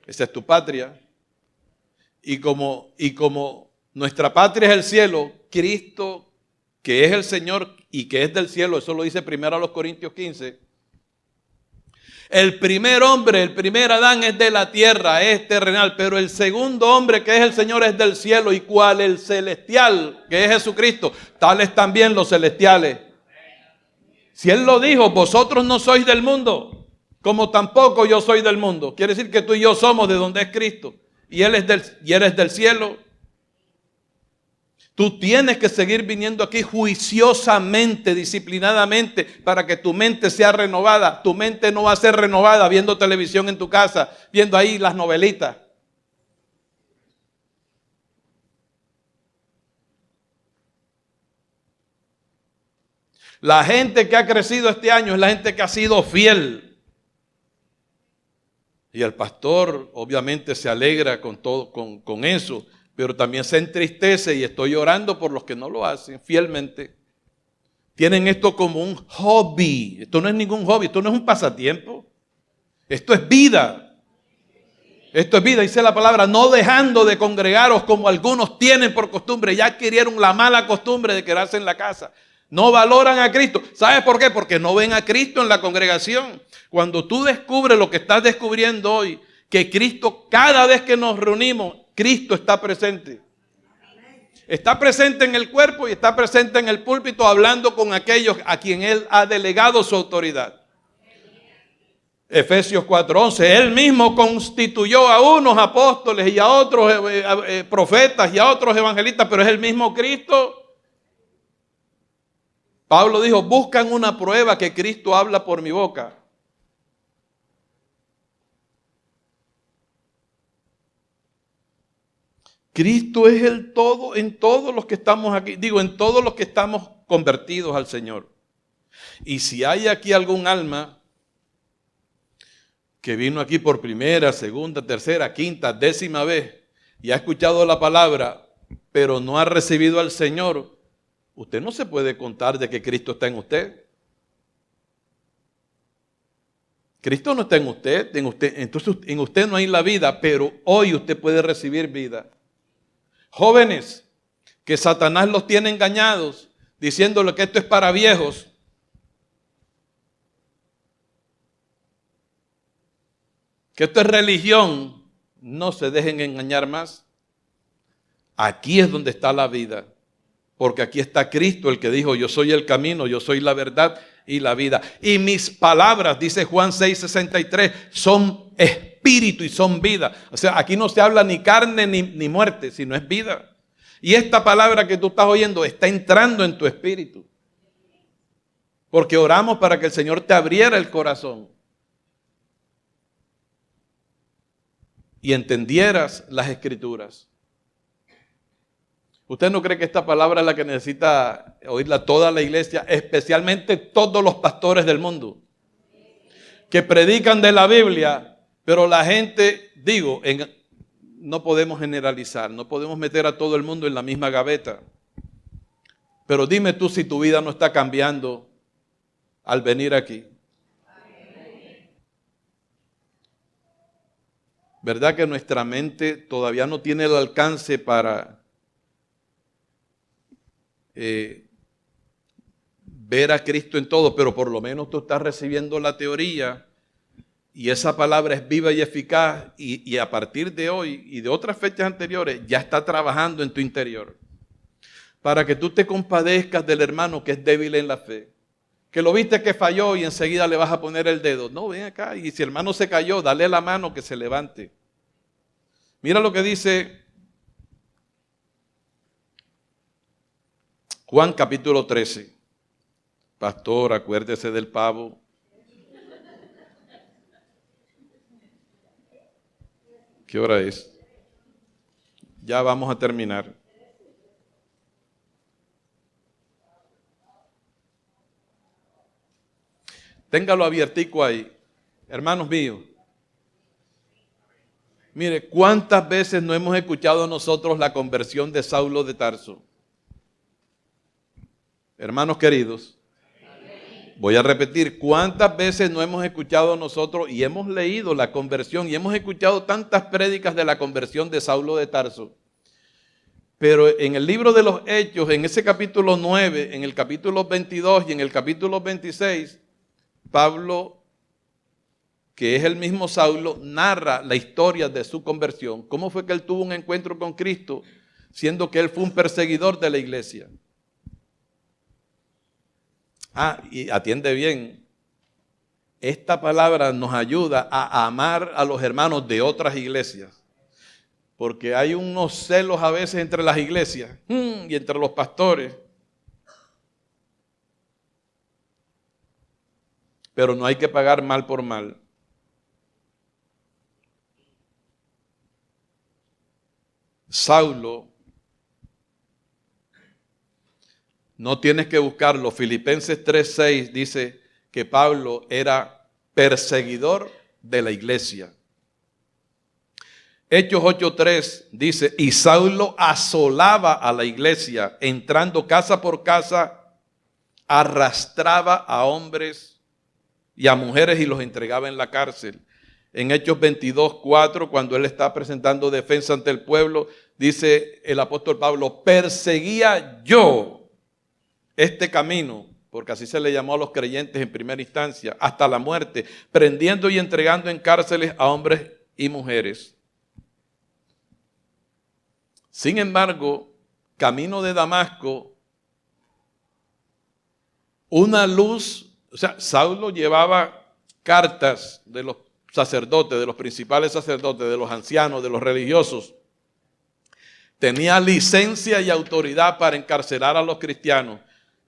Esa es tu patria. Y como nuestra patria es el cielo, Cristo, que es el Señor y que es del cielo, eso lo dice primero a los Corintios 15. El primer hombre, el primer Adán es de la tierra, es terrenal, pero el segundo hombre que es el Señor es del cielo, y cual el celestial, que es Jesucristo, tales también los celestiales. Si Él lo dijo, vosotros no sois del mundo, como tampoco yo soy del mundo. Quiere decir que tú y yo somos de donde es Cristo, y Él es del cielo. Tú tienes que seguir viniendo aquí juiciosamente, disciplinadamente, para que tu mente sea renovada. Tu mente no va a ser renovada viendo televisión en tu casa, viendo ahí las novelitas. La gente que ha crecido este año es la gente que ha sido fiel. Y el pastor obviamente se alegra con todo, con eso. Pero también se entristece, y estoy orando por los que no lo hacen fielmente. Tienen esto como un hobby. Esto no es ningún hobby, esto no es un pasatiempo. Esto es vida. Esto es vida, dice la palabra, no dejando de congregaros como algunos tienen por costumbre. Ya adquirieron la mala costumbre de quedarse en la casa. No valoran a Cristo. ¿Sabes por qué? Porque no ven a Cristo en la congregación. Cuando tú descubres lo que estás descubriendo hoy, que Cristo, cada vez que nos reunimos, Cristo está presente. Está presente en el cuerpo y está presente en el púlpito, hablando con aquellos a quien Él ha delegado su autoridad. Efesios 4:11, Él mismo constituyó a unos apóstoles y a otros profetas y a otros evangelistas, pero es el mismo Cristo. Pablo dijo, buscan una prueba que Cristo habla por mi boca. Cristo es el todo en todos los que estamos aquí, digo, en todos los que estamos convertidos al Señor. Y si hay aquí algún alma que vino aquí por primera, segunda, tercera, quinta, décima vez y ha escuchado la palabra, pero no ha recibido al Señor, usted no se puede contar de que Cristo está en usted. Cristo no está en usted, entonces en usted no hay la vida, pero hoy usted puede recibir vida. Jóvenes, que Satanás los tiene engañados, diciéndole que esto es para viejos. Que esto es religión. No se dejen engañar más. Aquí es donde está la vida. Porque aquí está Cristo, el que dijo, yo soy el camino, yo soy la verdad y la vida. Y mis palabras, dice Juan 6:63, son espíritu y son vida. O sea, aquí no se habla ni carne ni muerte, sino es vida. Y esta palabra que tú estás oyendo está entrando en tu espíritu. Porque oramos para que el Señor te abriera el corazón y entendieras las Escrituras. ¿Usted no cree que esta palabra es la que necesita oírla toda la iglesia, especialmente todos los pastores del mundo? Que predican de la Biblia, pero la gente, no podemos generalizar, no podemos meter a todo el mundo en la misma gaveta. Pero dime tú si tu vida no está cambiando al venir aquí. ¿Verdad que nuestra mente todavía no tiene el alcance para ver a Cristo en todo? Pero por lo menos tú estás recibiendo la teoría y esa palabra es viva y eficaz y a partir de hoy y de otras fechas anteriores ya está trabajando en tu interior para que tú te compadezcas del hermano que es débil en la fe. Que lo viste que falló y enseguida le vas a poner el dedo. No, ven acá. Y si el hermano se cayó, dale la mano que se levante. Mira lo que dice Juan capítulo 13. Pastor, acuérdese del pavo. ¿Qué hora es? Ya vamos a terminar. Téngalo abiertico ahí. Hermanos míos, mire, ¿cuántas veces no hemos escuchado nosotros la conversión de Saulo de Tarso? Hermanos queridos, voy a repetir, ¿cuántas veces no hemos escuchado nosotros y hemos leído la conversión y hemos escuchado tantas prédicas de la conversión de Saulo de Tarso? Pero en el libro de los Hechos, en ese capítulo 9, en el capítulo 22 y en el capítulo 26, Pablo, que es el mismo Saulo, narra la historia de su conversión. ¿Cómo fue que él tuvo un encuentro con Cristo, siendo que él fue un perseguidor de la iglesia? Y atiende bien, esta palabra nos ayuda a amar a los hermanos de otras iglesias. Porque hay unos celos a veces entre las iglesias y entre los pastores. Pero no hay que pagar mal por mal. Saulo, no tienes que buscarlo. Filipenses 3:6 dice que Pablo era perseguidor de la iglesia. Hechos 8:3 dice, y Saulo asolaba a la iglesia, entrando casa por casa, arrastraba a hombres y a mujeres y los entregaba en la cárcel. En Hechos 22:4, cuando él está presentando defensa ante el pueblo, dice el apóstol Pablo, perseguía yo este camino, porque así se le llamó a los creyentes en primera instancia, hasta la muerte, prendiendo y entregando en cárceles a hombres y mujeres. Sin embargo, camino de Damasco, una luz. O sea, Saulo llevaba cartas de los sacerdotes, de los principales sacerdotes, de los ancianos, de los religiosos. Tenía licencia y autoridad para encarcelar a los cristianos.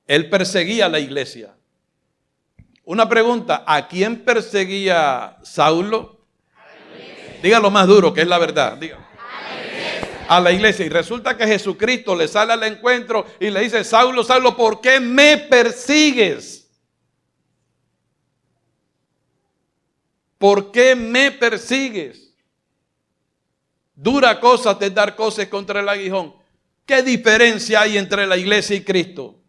Él perseguía a la iglesia. Una pregunta, ¿a quién perseguía Saulo? Dígalo más duro, que es la verdad. Dígalo. A la iglesia. Y resulta que Jesucristo le sale al encuentro y le dice, Saulo, Saulo, ¿por qué me persigues? ¿Por qué me persigues? Dura cosa te dar cosas contra el aguijón. ¿Qué diferencia hay entre la iglesia y Cristo?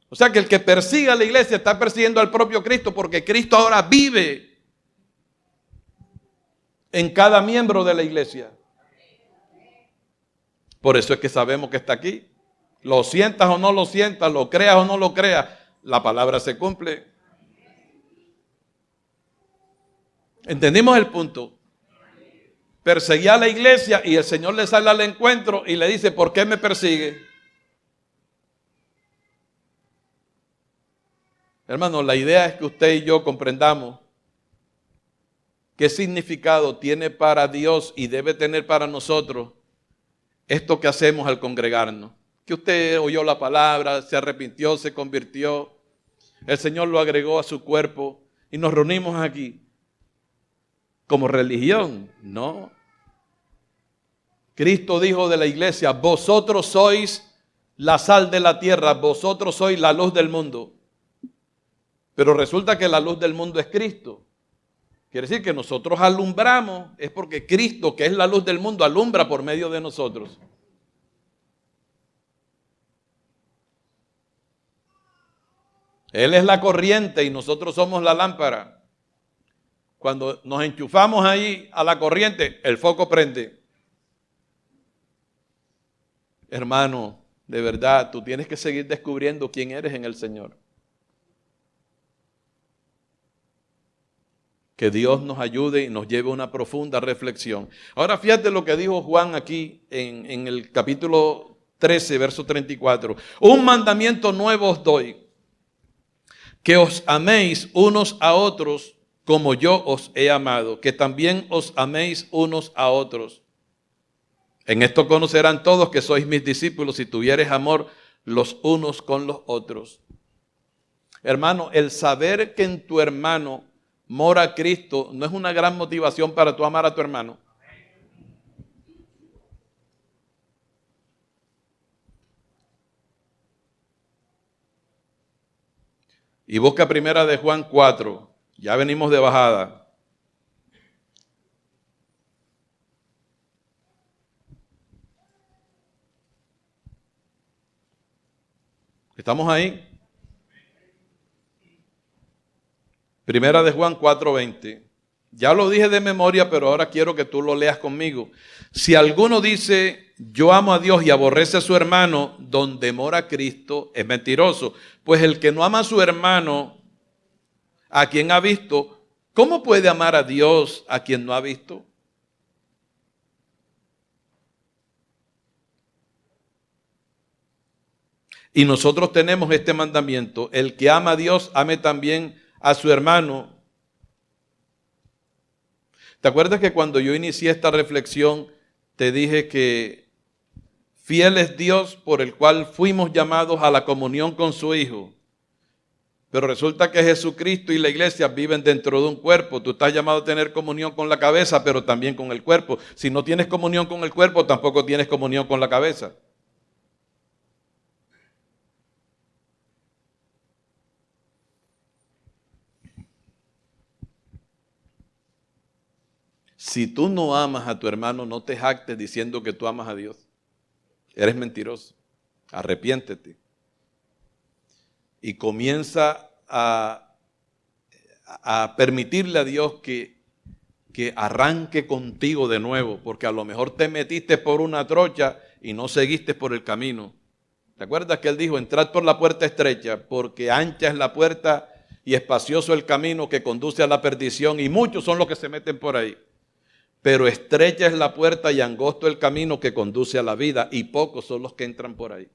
O sea que el que persigue a la iglesia está persiguiendo al propio Cristo, porque Cristo ahora vive en cada miembro de la iglesia. Por eso es que sabemos que está aquí. Lo sientas o no lo sientas, lo creas o no lo creas, la palabra se cumple. ¿Entendimos el punto? Perseguía a la iglesia y el Señor le sale al encuentro y le dice, ¿por qué me persigue? Hermano, la idea es que usted y yo comprendamos qué significado tiene para Dios y debe tener para nosotros esto que hacemos al congregarnos. Que usted oyó la palabra, se arrepintió, se convirtió, el Señor lo agregó a su cuerpo y nos reunimos aquí. Como religión, no. Cristo dijo de la iglesia, vosotros sois la sal de la tierra, vosotros sois la luz del mundo. Pero resulta que la luz del mundo es Cristo. Quiere decir que nosotros alumbramos, es porque Cristo, que es la luz del mundo, alumbra por medio de nosotros. Él es la corriente y nosotros somos la lámpara. Cuando nos enchufamos ahí a la corriente, el foco prende. Hermano, de verdad, tú tienes que seguir descubriendo quién eres en el Señor. Que Dios nos ayude y nos lleve a una profunda reflexión. Ahora fíjate lo que dijo Juan aquí en el capítulo 13, verso 34. Un mandamiento nuevo os doy, que os améis unos a otros como yo os he amado, que también os améis unos a otros. En esto conocerán todos que sois mis discípulos si tuviereis amor los unos con los otros. Hermano, el saber que en tu hermano mora Cristo no es una gran motivación para tú amar a tu hermano. Y busca primera de Juan 4. Ya venimos de bajada. ¿Estamos ahí? Primera de Juan 4:20. Ya lo dije de memoria, pero ahora quiero que tú lo leas conmigo. Si alguno dice, yo amo a Dios y aborrece a su hermano, donde mora Cristo, es mentiroso. Pues el que no ama a su hermano, a quien ha visto, ¿cómo puede amar a Dios a quien no ha visto? Y nosotros tenemos este mandamiento: el que ama a Dios, ame también a su hermano. ¿Te acuerdas que cuando yo inicié esta reflexión te dije que fiel es Dios por el cual fuimos llamados a la comunión con su Hijo? Pero resulta que Jesucristo y la iglesia viven dentro de un cuerpo. Tú estás llamado a tener comunión con la cabeza, pero también con el cuerpo. Si no tienes comunión con el cuerpo, tampoco tienes comunión con la cabeza. Si tú no amas a tu hermano, no te jactes diciendo que tú amas a Dios. Eres mentiroso. Arrepiéntete. Y comienza a permitirle a Dios que arranque contigo de nuevo, porque a lo mejor te metiste por una trocha y no seguiste por el camino. ¿Te acuerdas que él dijo, entrad por la puerta estrecha, porque ancha es la puerta y espacioso el camino que conduce a la perdición, y muchos son los que se meten por ahí? Pero estrecha es la puerta y angosto el camino que conduce a la vida, y pocos son los que entran por ahí.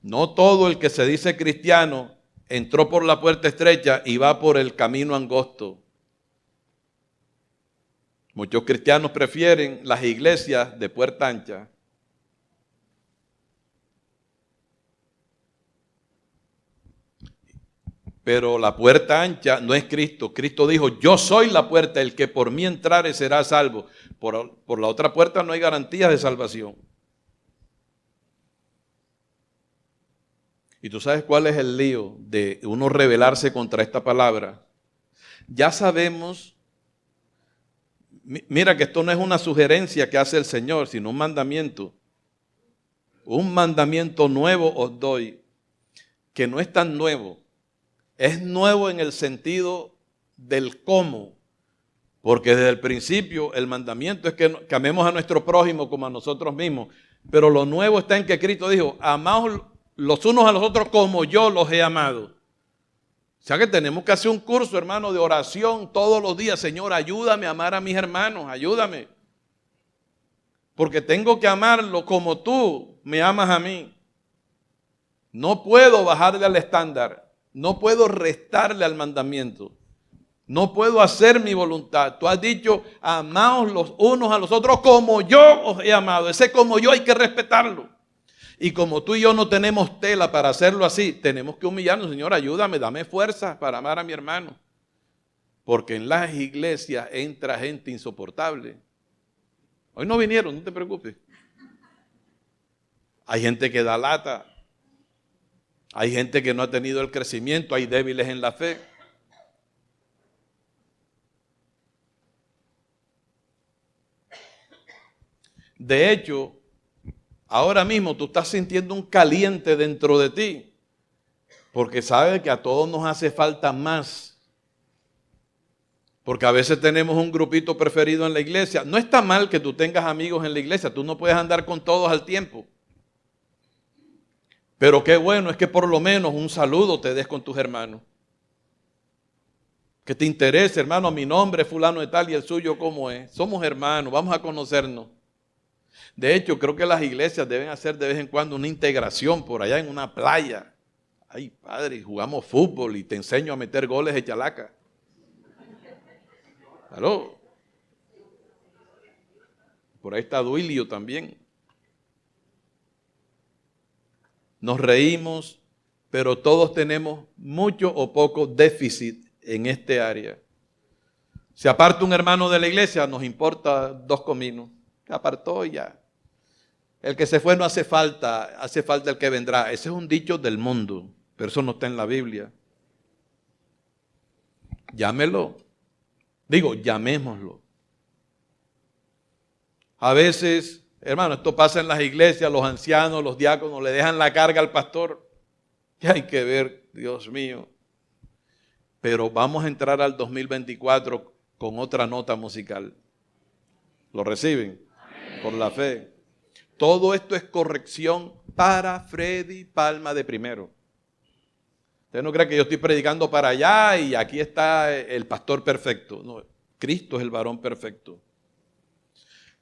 No todo el que se dice cristiano entró por la puerta estrecha y va por el camino angosto. Muchos cristianos prefieren las iglesias de puerta ancha. Pero la puerta ancha no es Cristo. Cristo dijo, yo soy la puerta, el que por mí entrare será salvo. Por la otra puerta no hay garantía de salvación. Y tú sabes cuál es el lío de uno rebelarse contra esta palabra. Ya sabemos, mira que esto no es una sugerencia que hace el Señor, sino un mandamiento. Un mandamiento nuevo os doy, que no es tan nuevo. Es nuevo en el sentido del cómo. Porque desde el principio el mandamiento es que amemos a nuestro prójimo como a nosotros mismos. Pero lo nuevo está en que Cristo dijo, amaos los unos a los otros como yo los he amado. O sea que tenemos que hacer un curso, hermano, de oración todos los días. Señor, ayúdame a amar a mis hermanos, ayúdame. Porque tengo que amarlo como tú me amas a mí. No puedo bajarle al estándar. No puedo restarle al mandamiento. No puedo hacer mi voluntad. Tú has dicho, amaos los unos a los otros como yo os he amado. Ese como yo hay que respetarlo. Y como tú y yo no tenemos tela para hacerlo así, tenemos que humillarnos. Señor, ayúdame, dame fuerza para amar a mi hermano. Porque en las iglesias entra gente insoportable. Hoy no vinieron, no te preocupes. Hay gente que da lata. Hay gente que no ha tenido el crecimiento. Hay débiles en la fe. De hecho, ahora mismo tú estás sintiendo un caliente dentro de ti, porque sabes que a todos nos hace falta más Porque a veces tenemos un grupito preferido en la iglesia. No está mal que tú tengas amigos en la iglesia, tú no puedes andar con todos al tiempo. Pero qué bueno es que por lo menos un saludo te des con tus hermanos. Que te interese, hermano, mi nombre es fulano de tal y el suyo cómo es. Somos hermanos, vamos a conocernos. De hecho, creo que las iglesias deben hacer de vez en cuando una integración por allá en una playa. Ay, padre, jugamos fútbol y te enseño a meter goles de chalaca. Claro. Por ahí está Duilio también. Nos reímos, pero todos tenemos mucho o poco déficit en este área. Se aparta un hermano de la iglesia, nos importa 2 cominos. Se apartó y ya. El que se fue no hace falta el que vendrá. Ese es un dicho del mundo, pero eso no está en la Biblia. Llámelo. Digo, llamémoslo. A veces, hermano, esto pasa en las iglesias, los ancianos, los diáconos le dejan la carga al pastor. ¿Qué hay que ver, Dios mío? Pero vamos a entrar al 2024 con otra nota musical. ¿Lo reciben? Amén. Por la fe. Todo esto es corrección para Freddy Palma de primero. Usted no cree que yo estoy predicando para allá y aquí está el pastor perfecto. No, Cristo es el varón perfecto.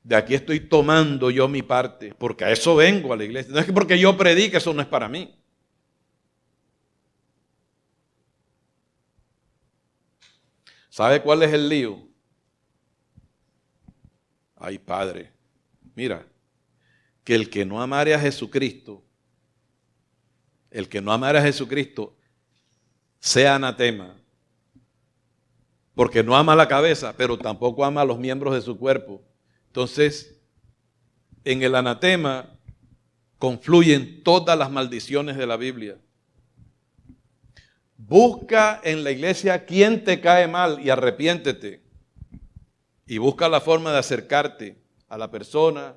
De aquí estoy tomando yo mi parte, porque a eso vengo a la iglesia. No es que porque yo predique, eso no es para mí. ¿Sabe cuál es el lío? Ay, Padre, mira, que el que no amare a Jesucristo, sea anatema, porque no ama la cabeza, pero tampoco ama a los miembros de su cuerpo. Entonces, en el anatema confluyen todas las maldiciones de la Biblia. Busca en la iglesia quién te cae mal y arrepiéntete. Y busca la forma de acercarte a la persona.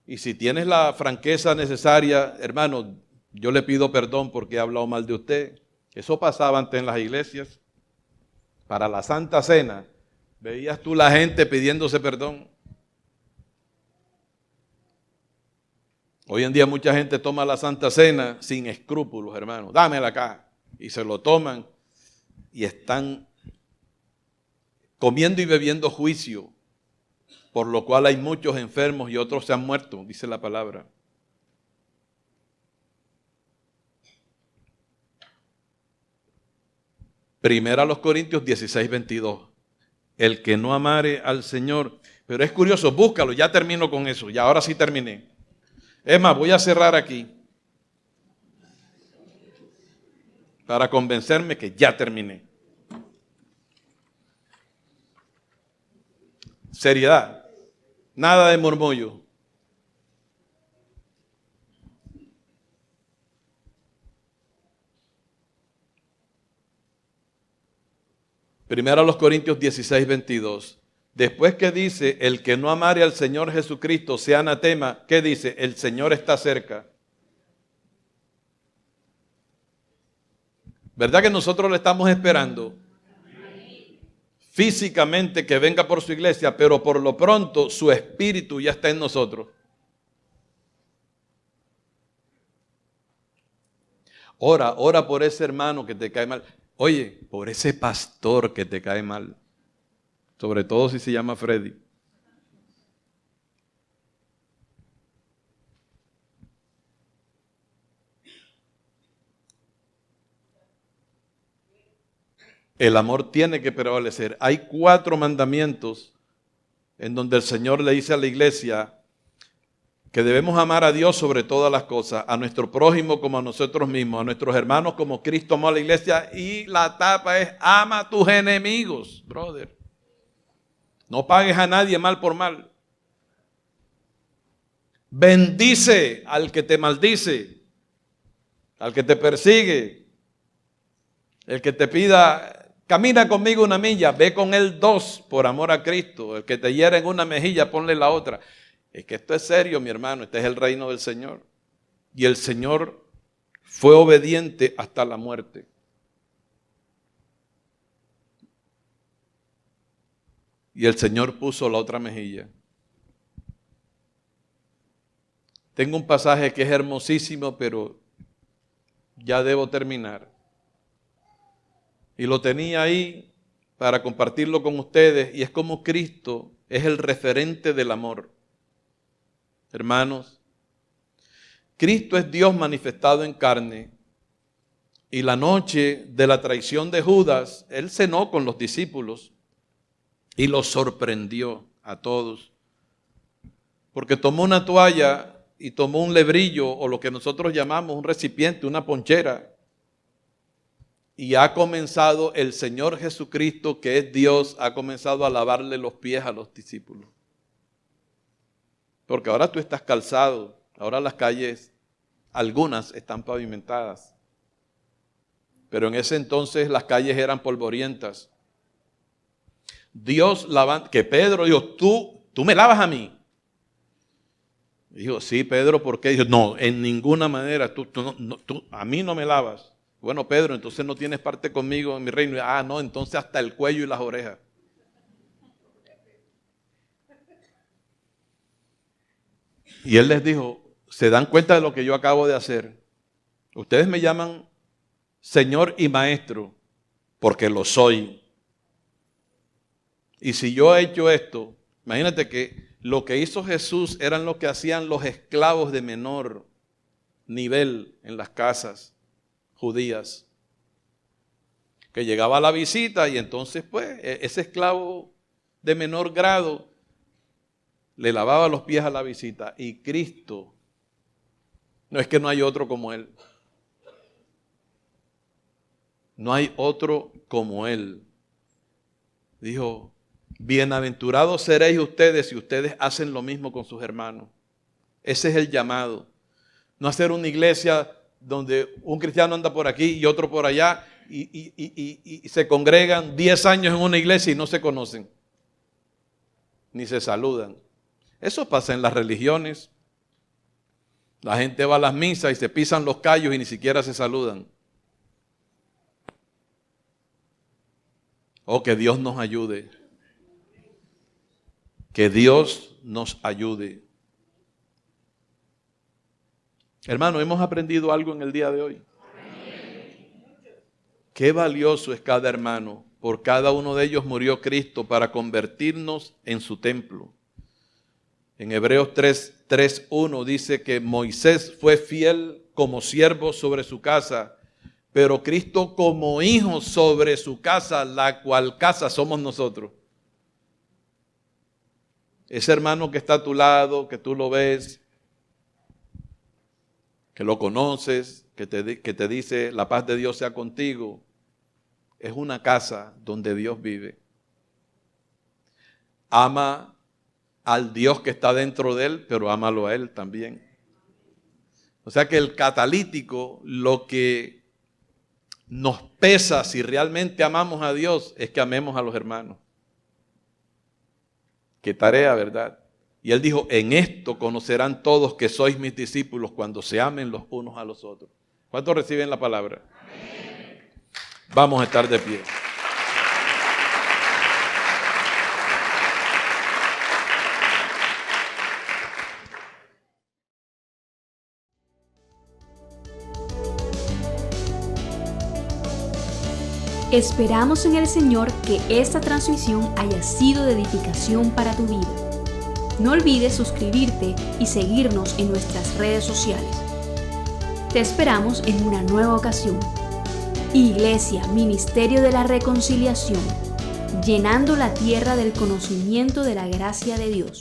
Y si tienes la franqueza necesaria, hermano, yo le pido perdón porque he hablado mal de usted. Eso pasaba antes en las iglesias. Para la Santa Cena, veías tú la gente pidiéndose perdón. Hoy en día mucha gente toma la Santa Cena sin escrúpulos, hermano. Dámela acá. Y se lo toman y están comiendo y bebiendo juicio, por lo cual hay muchos enfermos y otros se han muerto, dice la palabra. Primera a los Corintios 16:22. El que no amare al Señor. Pero es curioso, búscalo, ya termino con eso, ya ahora sí terminé. Es más, voy a cerrar aquí para convencerme que ya terminé. Seriedad, nada de murmullo. Primero a los Corintios 16:22. Después que dice, el que no amare al Señor Jesucristo sea anatema, ¿qué dice? El Señor está cerca. ¿Verdad que nosotros le estamos esperando? Físicamente que venga por su iglesia, pero por lo pronto su espíritu ya está en nosotros. Ora por ese hermano que te cae mal. Oye, por ese pastor que te cae mal. Sobre todo si se llama Freddy. El amor tiene que prevalecer. Hay 4 mandamientos en donde el Señor le dice a la iglesia que debemos amar a Dios sobre todas las cosas, a nuestro prójimo como a nosotros mismos, a nuestros hermanos como Cristo amó a la iglesia, y la tapa es ama a tus enemigos, brother. No pagues a nadie mal por mal. Bendice al que te maldice, al que te persigue, el que te pida, camina conmigo 1 milla, ve con él 2 por amor a Cristo. El que te hiera en 1 mejilla, ponle la otra. Es que esto es serio, mi hermano, este es el reino del Señor. Y el Señor fue obediente hasta la muerte. y el Señor puso la otra mejilla. Tengo un pasaje que es hermosísimo, pero ya debo terminar. Y lo tenía ahí para compartirlo con ustedes, y es como Cristo es el referente del amor. Hermanos, Cristo es Dios manifestado en carne, y la noche de la traición de Judas, Él cenó con los discípulos y los sorprendió a todos, porque tomó una toalla y tomó un lebrillo, o lo que nosotros llamamos un recipiente, una ponchera, y ha comenzado el Señor Jesucristo, que es Dios, ha comenzado a lavarle los pies a los discípulos. Porque ahora tú estás calzado, ahora las calles, algunas están pavimentadas, pero en ese entonces las calles eran polvorientas. Dios lavando, que Pedro dijo, tú me lavas a mí. Dijo, sí, Pedro, ¿por qué? Dijo, no, en ninguna manera, tú a mí no me lavas. Bueno, Pedro, entonces no tienes parte conmigo en mi reino. Ah, no, entonces hasta el cuello y las orejas. Y él les dijo, ¿se dan cuenta de lo que yo acabo de hacer? Ustedes me llaman Señor y Maestro, porque lo soy. Y si yo he hecho esto, imagínate que lo que hizo Jesús eran lo que hacían los esclavos de menor nivel en las casas judías. Que llegaba a la visita y entonces pues ese esclavo de menor grado le lavaba los pies a la visita. Y Cristo, no es que no hay otro como Él. No hay otro como Él. Dijo, bienaventurados seréis ustedes si ustedes hacen lo mismo con sus hermanos. Ese es el llamado. No hacer una iglesia donde un cristiano anda por aquí y otro por allá y se congregan 10 años en una iglesia y no se conocen, ni se saludan. Eso pasa en las religiones. La gente va a las misas y se pisan los callos y ni siquiera se saludan. Oh, que Dios nos ayude. Que Dios nos ayude. Hermano, hemos aprendido algo en el día de hoy. Qué valioso es cada hermano. Por cada uno de ellos murió Cristo para convertirnos en su templo. En Hebreos 3:1 dice que Moisés fue fiel como siervo sobre su casa, pero Cristo como hijo sobre su casa, la cual casa somos nosotros. Ese hermano que está a tu lado, que tú lo ves, que lo conoces, que te dice la paz de Dios sea contigo, es una casa donde Dios vive. Ama al Dios que está dentro de él, pero ámalo a él también. O sea que el catalítico, lo que nos pesa si realmente amamos a Dios, es que amemos a los hermanos. Qué tarea, ¿verdad? Y él dijo, en esto conocerán todos que sois mis discípulos cuando se amen los unos a los otros. ¿Cuántos reciben la palabra? Amén. Vamos a estar de pie. Esperamos en el Señor que esta transmisión haya sido de edificación para tu vida. No olvides suscribirte y seguirnos en nuestras redes sociales. Te esperamos en una nueva ocasión. Iglesia, Ministerio de la Reconciliación, llenando la tierra del conocimiento de la gracia de Dios.